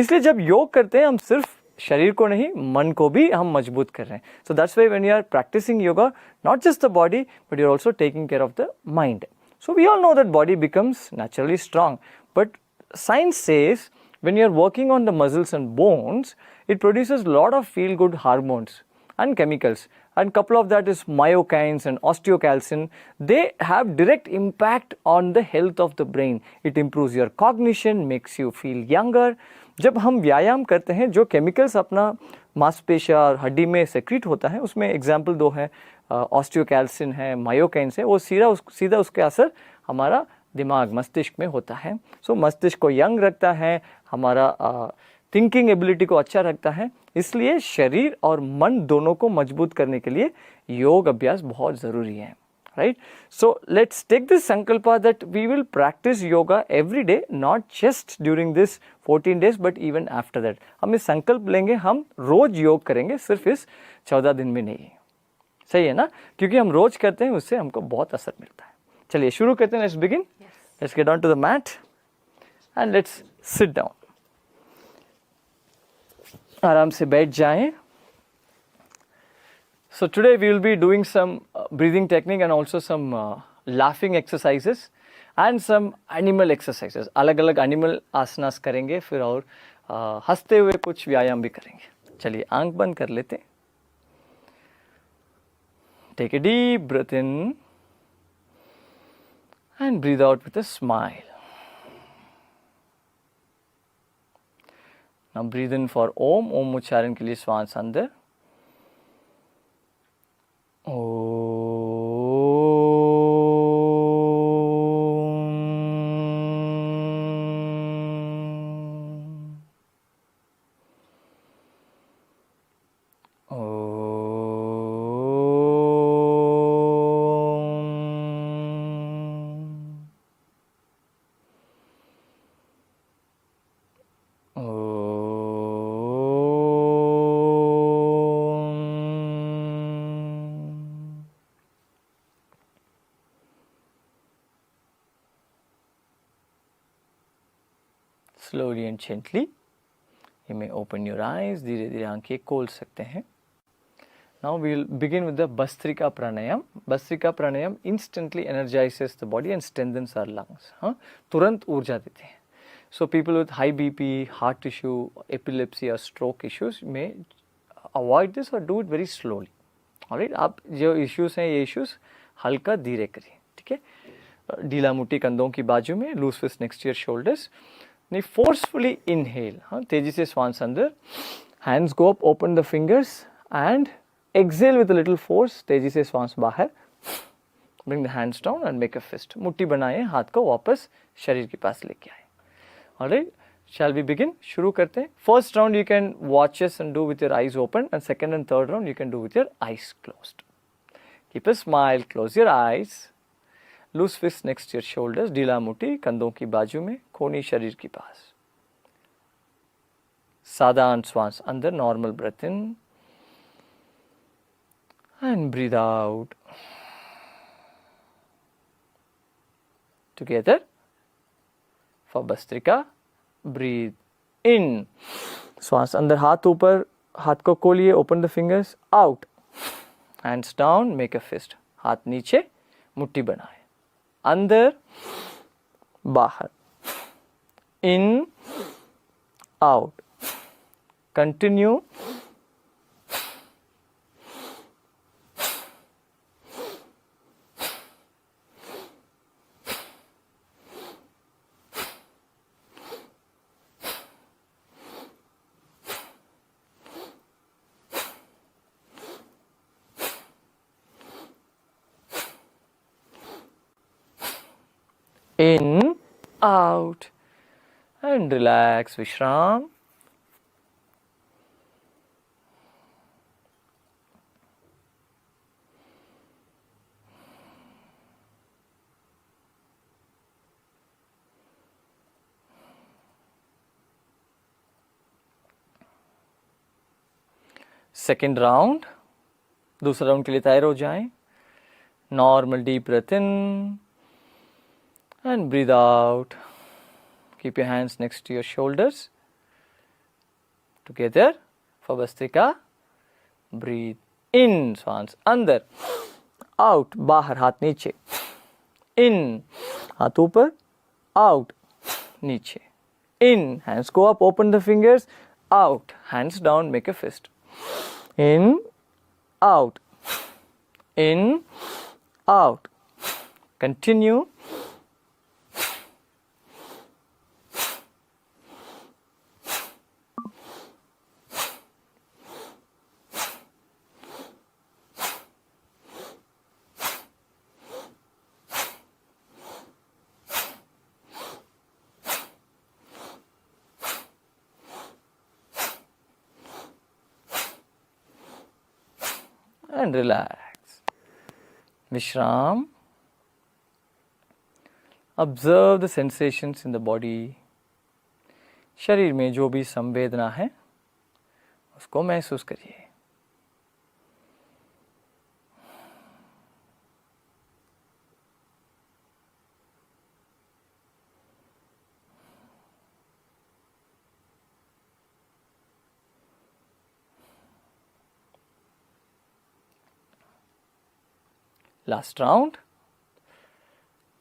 इसलिए जब योग करते हैं हम सिर्फ शरीर को नहीं, मन को भी हम मजबूत कर रहे हैं। So that's why when you are practicing yoga, not just the body but you are also taking care of the mind. So we all know that body becomes naturally strong, but science says when you are working on the muscles and bones, it produces a lot of feel-good hormones and chemicals, and couple of that is myokines and osteocalcin. They have direct impact on the health of the brain. It improves your cognition, makes you feel younger. जब हम व्यायाम करते हैं, जो chemicals अपना मांसपेशिया और हड्डी में सेक्रेट होता है, उसमें एग्जाम्पल दो है, ऑस्टियोकैल्सिन है, मायोकाइन्स है, वो सीधा उसके असर हमारा दिमाग मस्तिष्क में होता है. सो मस्तिष्क को यंग रखता है, हमारा थिंकिंग एबिलिटी को अच्छा रखता है. इसलिए शरीर और मन दोनों को मजबूत करने के लिए योग अभ्यास बहुत ज़रूरी है. Right? So let's take this sankalpa that we will practice yoga every day, not just during this 14 days but even after that. हम इस संकल्प लेंगे, हम रोज योग करेंगे, सिर्फ इस 14 दिन में नहीं. सही है ना? क्योंकि हम रोज करते हैं, उससे हमको बहुत असर मिलता है. चलिए शुरू करते हैं. Let's begin. Let's get on to the mat and let's sit down. आराम से बैठ जाएं. So today we will be doing some breathing technique and also some laughing exercises and some animal exercises. अलग अलग animal आसनास करेंगे, फिर और हंसते हुए कुछ व्यायाम भी करेंगे. चलिए आंख बंद कर लेते हैं. Take a deep breath in and breathe out with a smile. Now breathe in for Om. Om उच्चारण के लिए श्वास अंदर. Slowly and gently, you may open your eyes. धीरे धीरे आंखें खोल सकते हैं. Now we will begin with the Bhastrika Pranayam. Bhastrika Pranayam instantly energizes the body and strengthens our lungs. तुरंत ऊर्जा देते हैं. So people with high BP, heart issue, epilepsy or stroke issues may avoid this or do it very slowly. Alright, आप जो issues हैं, ये issues हल्का धीरे करिए. ठीक है? ढीला मुट्ठी कंधों की बाजू में, loose fist next to your shoulders. नहीं, forcefully inhale. तेजी से श्वास अंदर. Hands go up, open the fingers and exhale with a little force. तेजी से श्वास बाहर. Bring the hands down and make a fist. मुट्ठी बनाएं, हाथ को वापस शरीर के पास लेके आए. Alright, shall we begin? शुरू करते हैं. First round you can watch us and do with your eyes open, and second and third round you can do with your eyes closed. Keep a smile, close your eyes. Loose fist next to your shoulders. ढीला मुट्ठी कंधों की बाजू में, कोहनी शरीर के पास. साधारण श्वास अंदर, normal breath in and breathe out. Together for Bhastrika, breathe in. श्वास अंदर, हाथ ऊपर, हाथ को खोलिए, open the fingers, out. Hands down, make a fist. हाथ नीचे, मुट्ठी बनाए. अंदर, बाहर. In, out. Continue. In, out, and relax, Vishram. Second round, दूसरा राउंड के लिए तैयार हो जाएं. Normal deep breath in And breathe out. Keep your hands next to your shoulders. Together for Bhastrika. Breathe in, swans अंदर. Out, बाहर, हाथ नीचे. In, हाथ ऊपर. Out, नीचे. In, hands go up, open the fingers. Out, hands down, make a fist. In, out. In, out. Continue. And relax. Vishram. Observe the sensations in the body. शरीर में जो भी संवेदना है उसको महसूस करिए. Last round.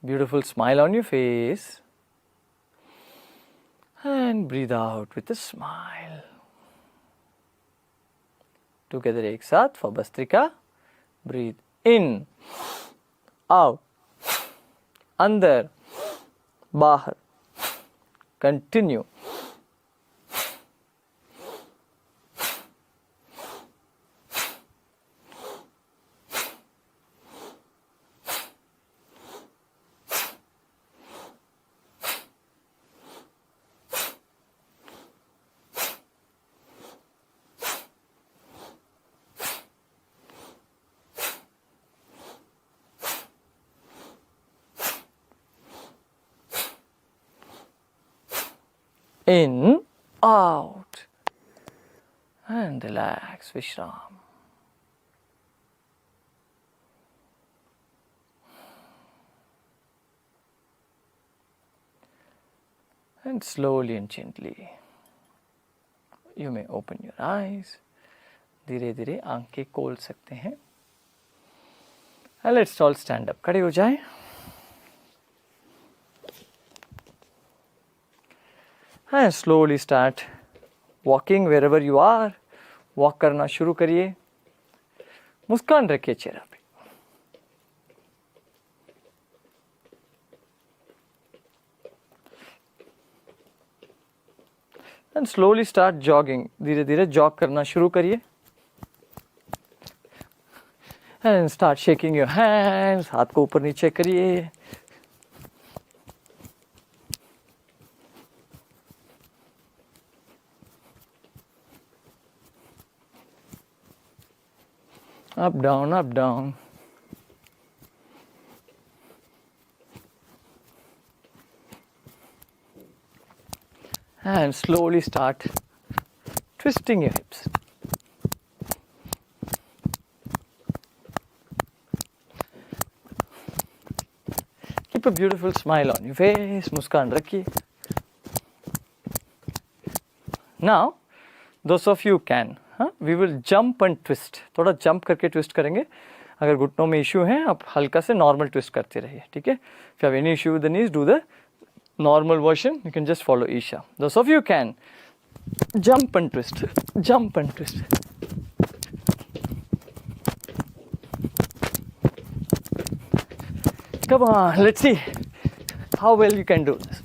Beautiful smile on your face. And breathe out with a smile. Together एक साथ for Bhastrika. Breathe in, out, अंदर, बाहर. Continue. In, out, and relax, Vishram. And slowly and gently, you may open your eyes. धीरे धीरे आंखें खोल सकते हैं. And let's all stand up. खड़े हो जाएं. And slowly start walking wherever you are. Walk करना शुरू करिए. मुस्कान रखिए चेहरा पे. And slowly start jogging. धीरे धीरे jog करना शुरू करिए. And start shaking your hands. हाथ को ऊपर नीचे करिए. Up, down, up, down. And slowly start twisting your hips. Keep a beautiful smile on your face. Muskaan rakhiye. Now, those of you can. We will jump and twist. थोड़ा jump करके twist करेंगे. अगर घुटनों में issue है, आप हल्का से normal twist करते रहिए, ठीक है? If you have any issue with the knees, do the normal version. You can just follow Isha. Those of you can jump and twist, jump and twist. Come on, let's see how well you can do this.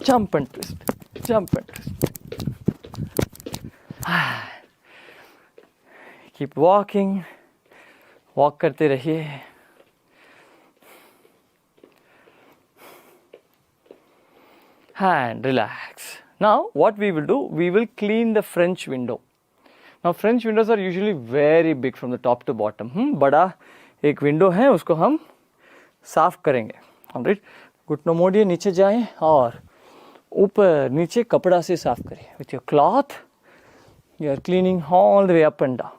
Jump and twist, jump and twist. Keep walking. Walk करते रहिए. And relax. Now what we will do, we will clean the French window. Now French windows are usually very big from the top to bottom. बड़ा एक window है, उसको हम साफ करेंगे. Alright. घुटनों मोड़िए, नीचे जाएं और ऊपर नीचे कपड़ा से साफ करिए. With your cloth, you are cleaning all the way up and down.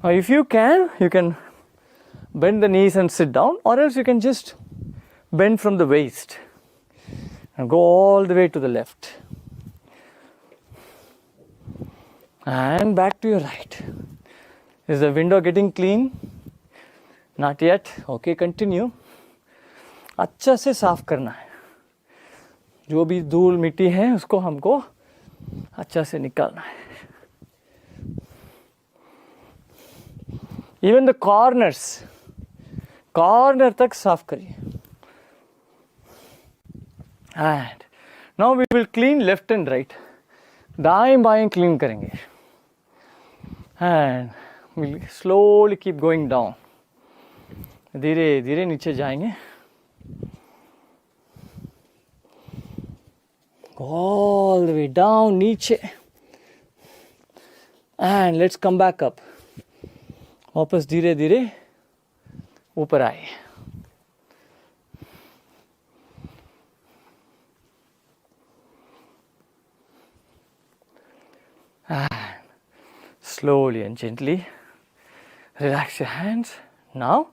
Now if you can bend the knees and sit down, or else you can just bend from the waist and go all the way to the left and back to your right. Is the window getting clean? Not yet. Okay, continue. अच्छा से साफ करना है, जो भी धूल मिट्टी है उसको हमको अच्छा से निकालना है. Even the corners, कॉर्नर तक साफ करिए. And now we will clean left and right. दाएं बाएं क्लीन करेंगे. And we'll slowly keep going down. धीरे धीरे नीचे जाएंगे. All the way down, नीचे. And let's come back up. वापस धीरे धीरे ऊपर आए. And slowly and gently relax your hands. Now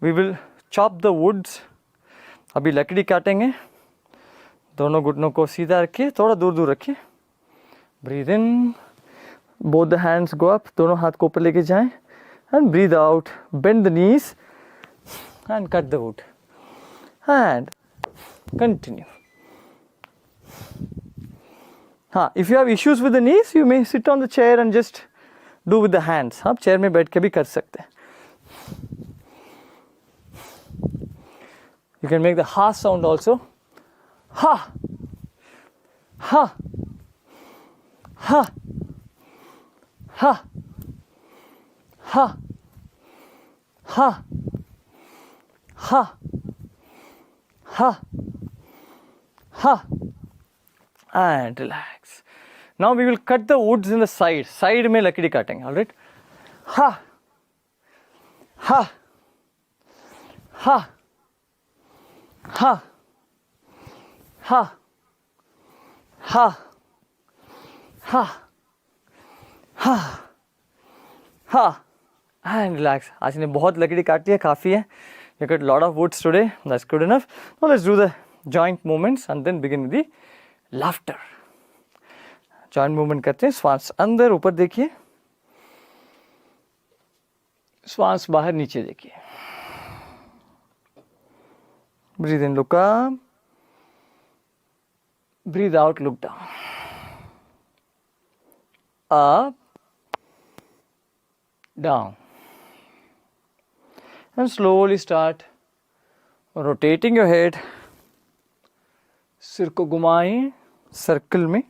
we will chop the woods. अभी लकड़ी काटेंगे. दोनों घुटनों को सीधा रखिए, थोड़ा दूर दूर रखिए. Breathe in. Both the hands go up. दोनों हाथ को ऊपर लेके जाएं. And breathe out. Bend the knees and cut the wood. And continue. If you have issues with the knees, you may sit on the chair and just do with the hands. आप chair में बैठ के भी कर सकते हैं. You can make the ha sound also. Ha, ha, ha, ha, ha, ha, ha, ha, ha, and relax. Now we will cut the woods in the side. Side में लकड़ी काटेंगे. All right. Ha, ha, ha, ha, ha, ha, ha, ha, ha, and relax. आज ने बहुत लकड़ी काटी है, काफ़ी है. You got a lot of woods today. That's good enough. Now let's do the joint movements and then begin with the laughter. Joint movement करते हैं. श्वास अंदर ऊपर देखिए, श्वास बाहर नीचे देखिए. Breathe in, look up. Breathe out, look down. Up, down. And slowly start rotating your head. सिर को घुमाएं सर्कल में.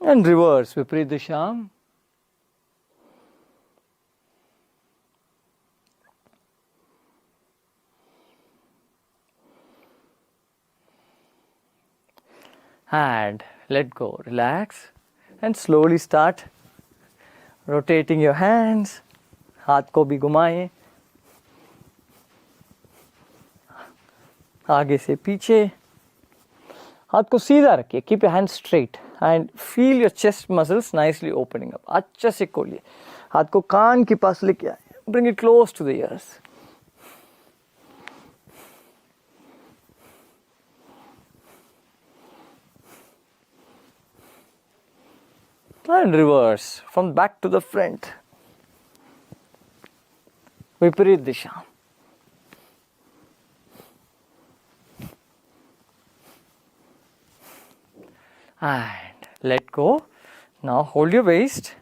And reverse, विपरीत दिशा. And let go, relax, and slowly start rotating your hands. हाथ को भी घुमाएं, आगे से पीछे. हाथ को सीधा रखिए. Keep your hands straight and feel your chest muscles nicely opening up. अच्छे से खोलिए. हाथ को कान के पास लेके आए. Bring it close to the ears. And reverse from back to the front. विपरीत दिशा. And let go. Now hold your waist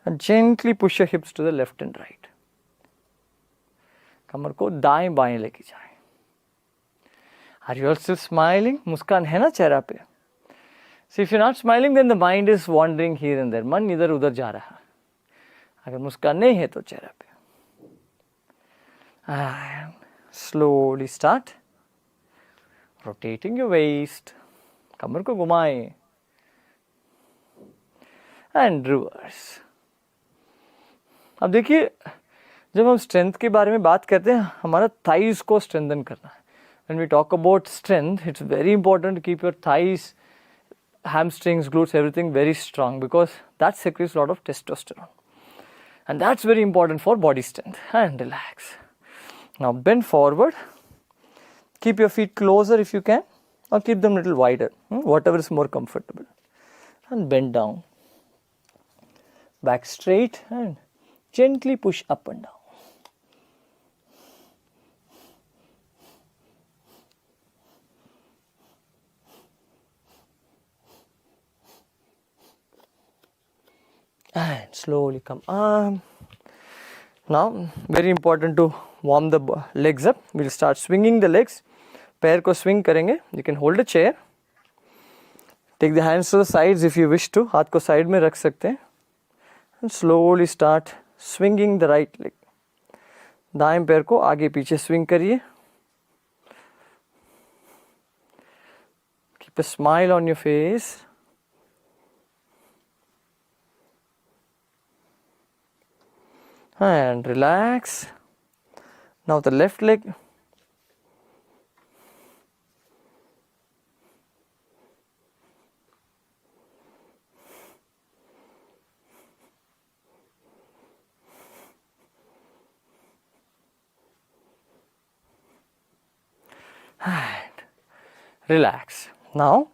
and gently push your hips to the left and right. कमर को दाएं बाएं लेके जाएं. Are you all still smiling? मुस्कान है ना चेहरा पे? So if you're not smiling, then the mind is wandering here and there. मन इधर उधर जा रहा है. अगर मुस्कान नहीं है तो चेहरा पे. And slowly start rotating your waist. कमर को घुमाएं. And reverse. अब देखिए, जब हम स्ट्रेंथ के बारे में बात करते हैं, हमारा थाइज को स्ट्रेंथन करना है. When we talk about strength, it's very important to keep your thighs hamstrings, glutes, everything very strong, because that secretes a lot of testosterone. And that's very important for body strength. And relax. Now bend forward. Keep your feet closer if you can, or keep them a little wider, whatever is more comfortable. And bend down. Back straight and gently push up and down. And slowly come arm. Now very important to warm the legs up. We'll start swinging the legs. पैर को swing करेंगे. You can hold a chair. Take the hands to the sides if you wish to. हाथ को side में रख सकते हैं. And slowly start swinging the right leg. दाएं पैर को आगे पीछे swing करिए. Keep a smile on your face. And relax. Now the left leg. And relax. Now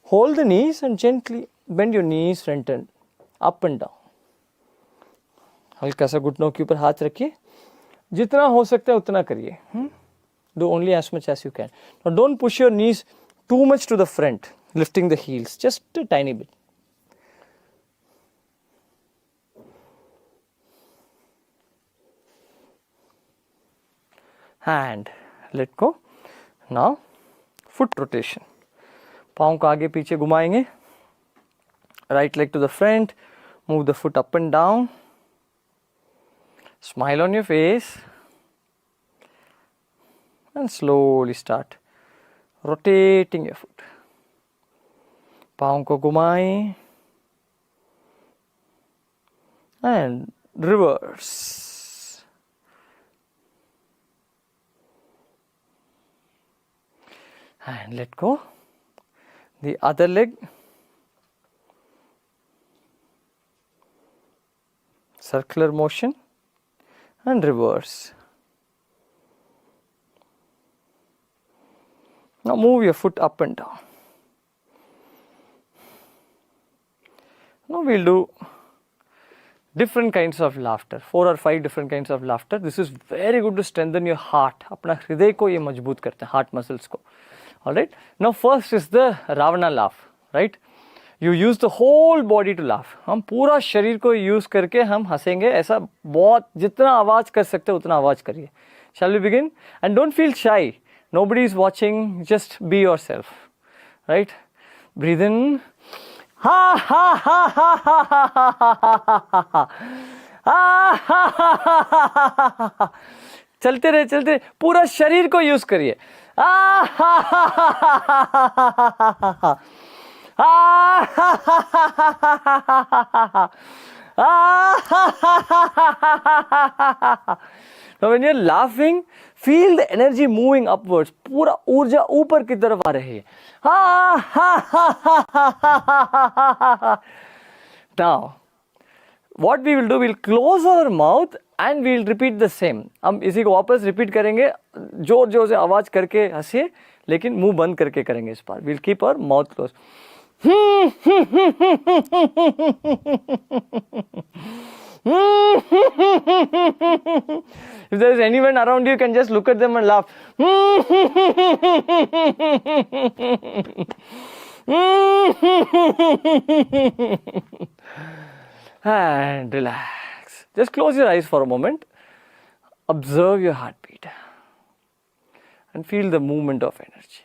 hold the knees and gently bend your knees front and up and down. हल्का सा घुटनों के ऊपर हाथ रखिए. जितना हो सकता है उतना करिए. Do only as much as you can. Now don't push your knees too much to the front, lifting the heels, just a tiny bit. And let go. Now foot rotation. पाँव को आगे पीछे घुमाएंगे. Right leg to the front. Move the foot up and down. Smile on your face. And slowly start rotating your foot. पाँव को घुमाएं. And reverse. And let go. The other leg. Circular motion. And reverse. Now move your foot up and down. Now we'll do different kinds of laughter, 4 or 5 different kinds of laughter. This is very good to strengthen your heart. अपना हृदय को ये मजबूत करते हैं, heart muscles को. All right. Now first is the Ravana laugh, right? You use the whole body to laugh. हम पूरा शरीर को use करके हम हंसेंगे. ऐसा बहुत जितना आवाज कर सकते हो उतना आवाज करिए. Shall we begin? And don't feel shy. Nobody is watching. Just be yourself, right? Breathe in. Ha ha ha ha ha ha ha ha ha ha ha. चलते रहे चलते रहे. पूरा शरीर को यूज करिए. हा हा हा हा हा हा हा हा. Now when you're laughing, feel the energy moving upwards. पूरा ऊर्जा ऊपर की तरफ आ रही है. Now, what we will do, we'll close our mouth and we'll repeat the same. हम इसी को वापस repeat करेंगे. जोर जोर से आवाज करके हंसिए, लेकिन मुंह बंद करके करेंगे इस बार. We'll keep our mouth closed. If there is anyone around you, you can just look at them and laugh. And relax. Just close your eyes for a moment. Observe your heartbeat and feel the movement of energy.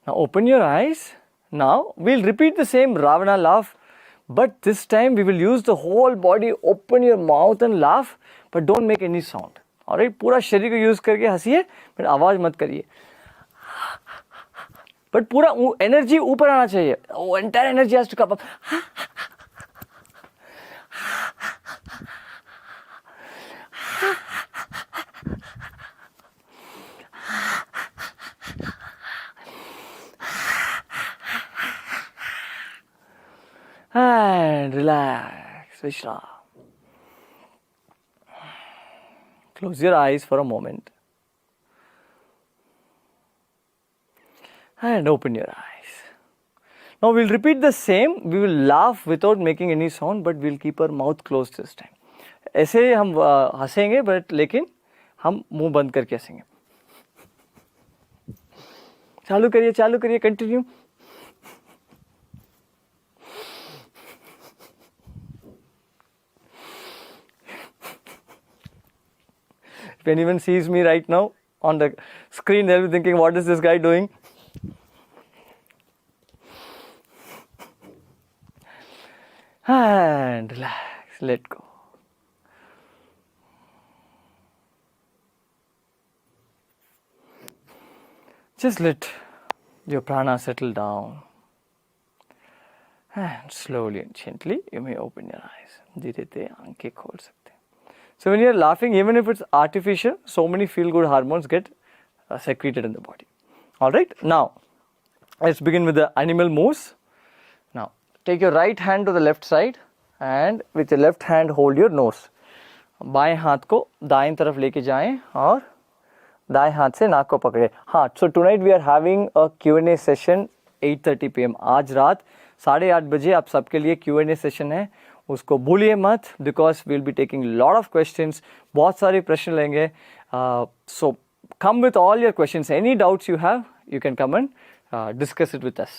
Now open your eyes. Now we'll repeat the same Ravana laugh, but this time we will use the whole body. Open your mouth and laugh, but don't make any sound. Alright, पूरा शरीर को use करके हंसिए, but आवाज मत करिए. But पूरा energy ऊपर आना चाहिए. Oh, entire energy has to come up. and relax, Vishram. Close your eyes for a moment and open your eyes. Now we'll repeat the same. We will laugh without making any sound, but we'll keep our mouth closed this time. ऐसे हम हंसेंगे, but लेकिन हम मुंह बंद करके हंसेंगे. चालू करिए, continue. If anyone sees me right now on the screen, they'll be thinking, what is this guy doing? And relax, let go. Just let your prana settle down. And slowly and gently, you may open your eyes. धीरे-धीरे आंखें खोल सकते हैं. So when you are laughing, even if it's artificial, so many feel-good hormones get secreted in the body. All right. Now, let's begin with the animal moves. Now, take your right hand to the left side and with your left hand hold your nose. बाएं हाथ को दाएं तरफ लेके जाएं और दाएं हाथ से नाक को पकड़े. हाँ, so tonight we are having a Q&A session 8:30 PM. आज रात 8:30 बजे आप सबके लिए Q&A session है. उसको भूलिए मत, because we'll be taking lot of questions. बहुत सारे प्रश्न लेंगे. So come with all your questions. Any doubts you have, you can come and discuss it with us.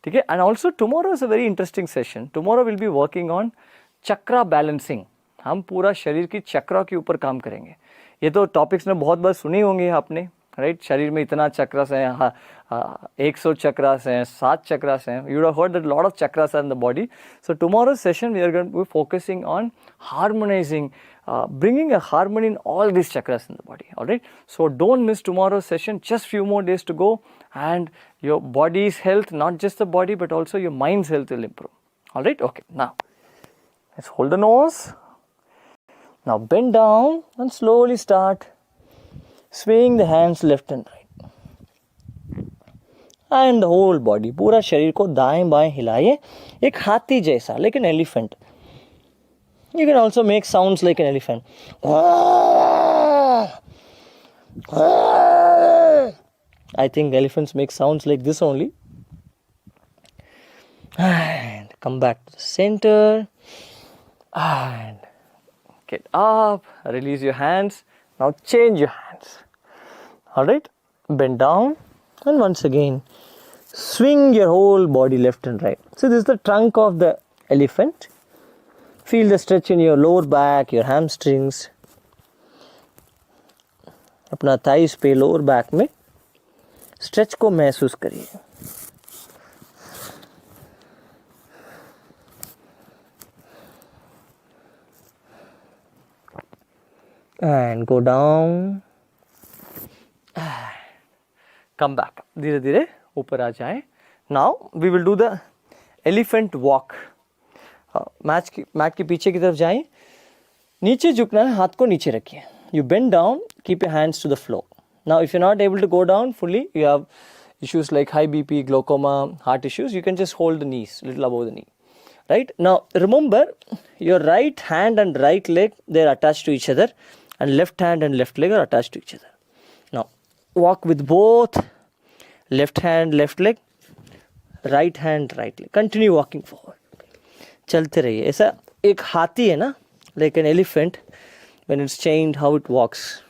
ठीक है. And also tomorrow is a very interesting session. Tomorrow we'll be working on chakra balancing. हम पूरा शरीर की चक्रा के ऊपर काम करेंगे. ये तो टॉपिक्स में बहुत बार सुनी होंगी आपने, राइट? शरीर में इतना चक्रास हैं, 100 चक्रास हैं, 7 चक्रास हैं. You would have heard that lot of chakras are in the body. So tomorrow's session we are going to be focusing on harmonizing, bringing a harmony in all these chakras in the body. All right. So don't miss tomorrow's session. Just few more days to go, and your body's health, not just the body, but also your mind's health will improve. All right. Okay. Now let's hold the nose. Now bend down and slowly start swaying the hands left and right. And the whole body, पूरा शरीर को दाएं बाएं हिलाइए, एक हाथी जैसा, like an elephant. You can also make sounds like an elephant. I think elephants make sounds like this only. And come back to the center. And get up, release your hands. Now change your hands. All right, bend down and once again swing your whole body left and right. So this is the trunk of the elephant. Feel the stretch in your lower back, your hamstrings. अपना thighs पे lower back में stretch को महसूस करिए. And go down. Come back. धीरे धीरे ऊपर आ जाए. Now we will do the elephant walk. Mat के पीछे की तरफ जाएं. नीचे झुकना है, हाथ को नीचे रखिए. You bend down, keep your hands to the floor. Now if you're not able to go down fully, you have issues like high BP, glaucoma, heart issues, you can just hold the knees, little above the knee. Right? Now remember, your right hand and right leg, they're attached to each other, and left hand and left leg are attached to each other. Now walk with both left hand, left leg, right hand, right leg. Continue walking forward. चलते रहिए. ऐसा एक हाथी है ना, like an elephant, when it's chained, how it walks,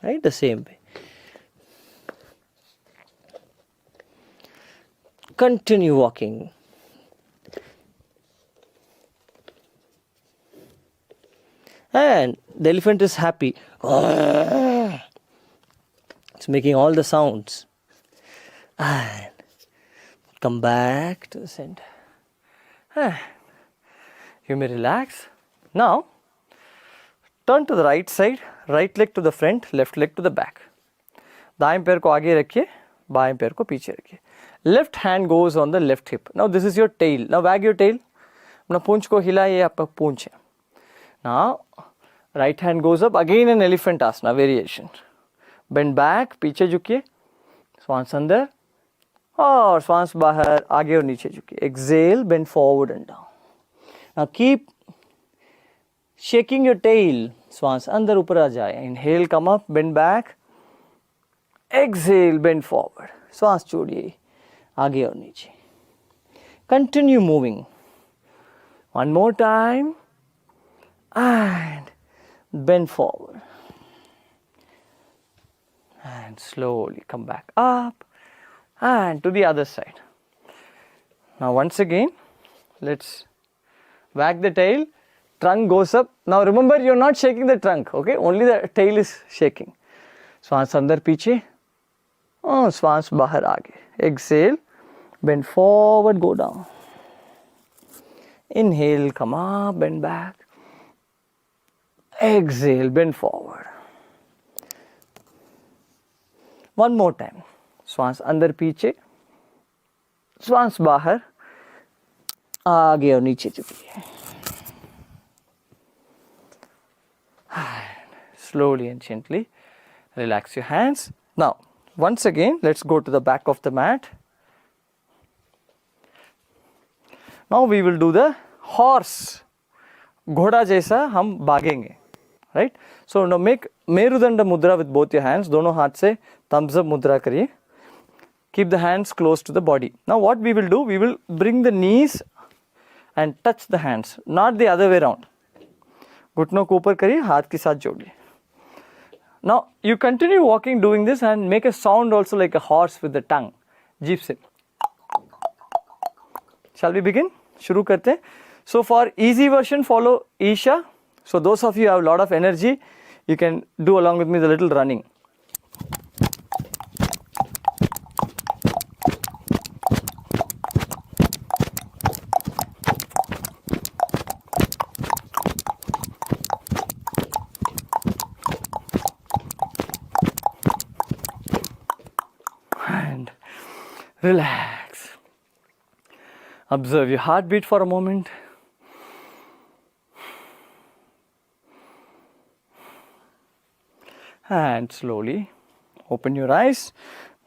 right? The same way. Continue walking. And the elephant is happy. It's making all the sounds. And come back to the center. You may relax. Now, turn to the right side, right leg to the front, left leg to the back. दाएं पैर को आगे रखिए, बाएं पैर को पीछे रखिए. Left hand goes on the left hip. Now this is your tail. Now wag your tail. अपना पूंछ को हिलाइए, आपका पूंछ है. Now right hand goes up, again an elephant asana variation. Bend back, पीछे झुकिए, श्वास अंदर और श्वास बाहर, आगे और नीचे झुकिए. Exhale, bend forward and down. Now keep shaking your tail. श्वास अंदर ऊपर आ जाए. Inhale, come up, bend back. Exhale, bend forward. श्वास छोड़िए, आगे और नीचे. Continue moving. One more time. And bend forward. And slowly come back up. And to the other side. Now once again, let's wag the tail. Trunk goes up. Now remember, you're not shaking the trunk, okay? Only the tail is shaking. श्वास अंदर पीछे और श्वास बाहर आगे. Exhale, bend forward, go down. Inhale, come up, bend back. Exhale, bend forward. One more time. श्वास अंदर पीछे, श्वास बाहर, आगे और नीचे झुकिए. Slowly and gently relax your hands. Now, once again, let's go to the back of the mat. Now we will do the horse. घोड़ा जैसा हम भागेंगे, right? So now make मेरुदंड मुद्रा with both your hands. दोनों हाथ से thumbs up मुद्रा करिए. Keep the hands close to the body. Now what we will do, we will bring the knees and touch the hands, not the other way around. घुटनों को ऊपर करिए, हाथ के साथ जोड़िए. Now you continue walking doing this and make a sound also like a horse with the tongue. जीभ से. Shall we begin? शुरू करते हैं. So for easy version, follow Isha. So those of you who have a lot of energy, you can do along with me the little running. And relax. Observe your heartbeat for a moment. And slowly open your eyes.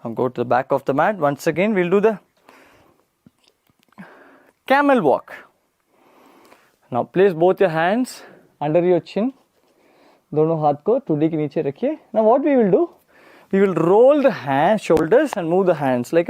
Now go to the back of the mat. Once again, we'll do the camel walk. Now place both your hands under your chin. दोनों हाथ को ठुड्डी के नीचे रखिए. Now what we will do? We will roll the hands, shoulders and move the hands like a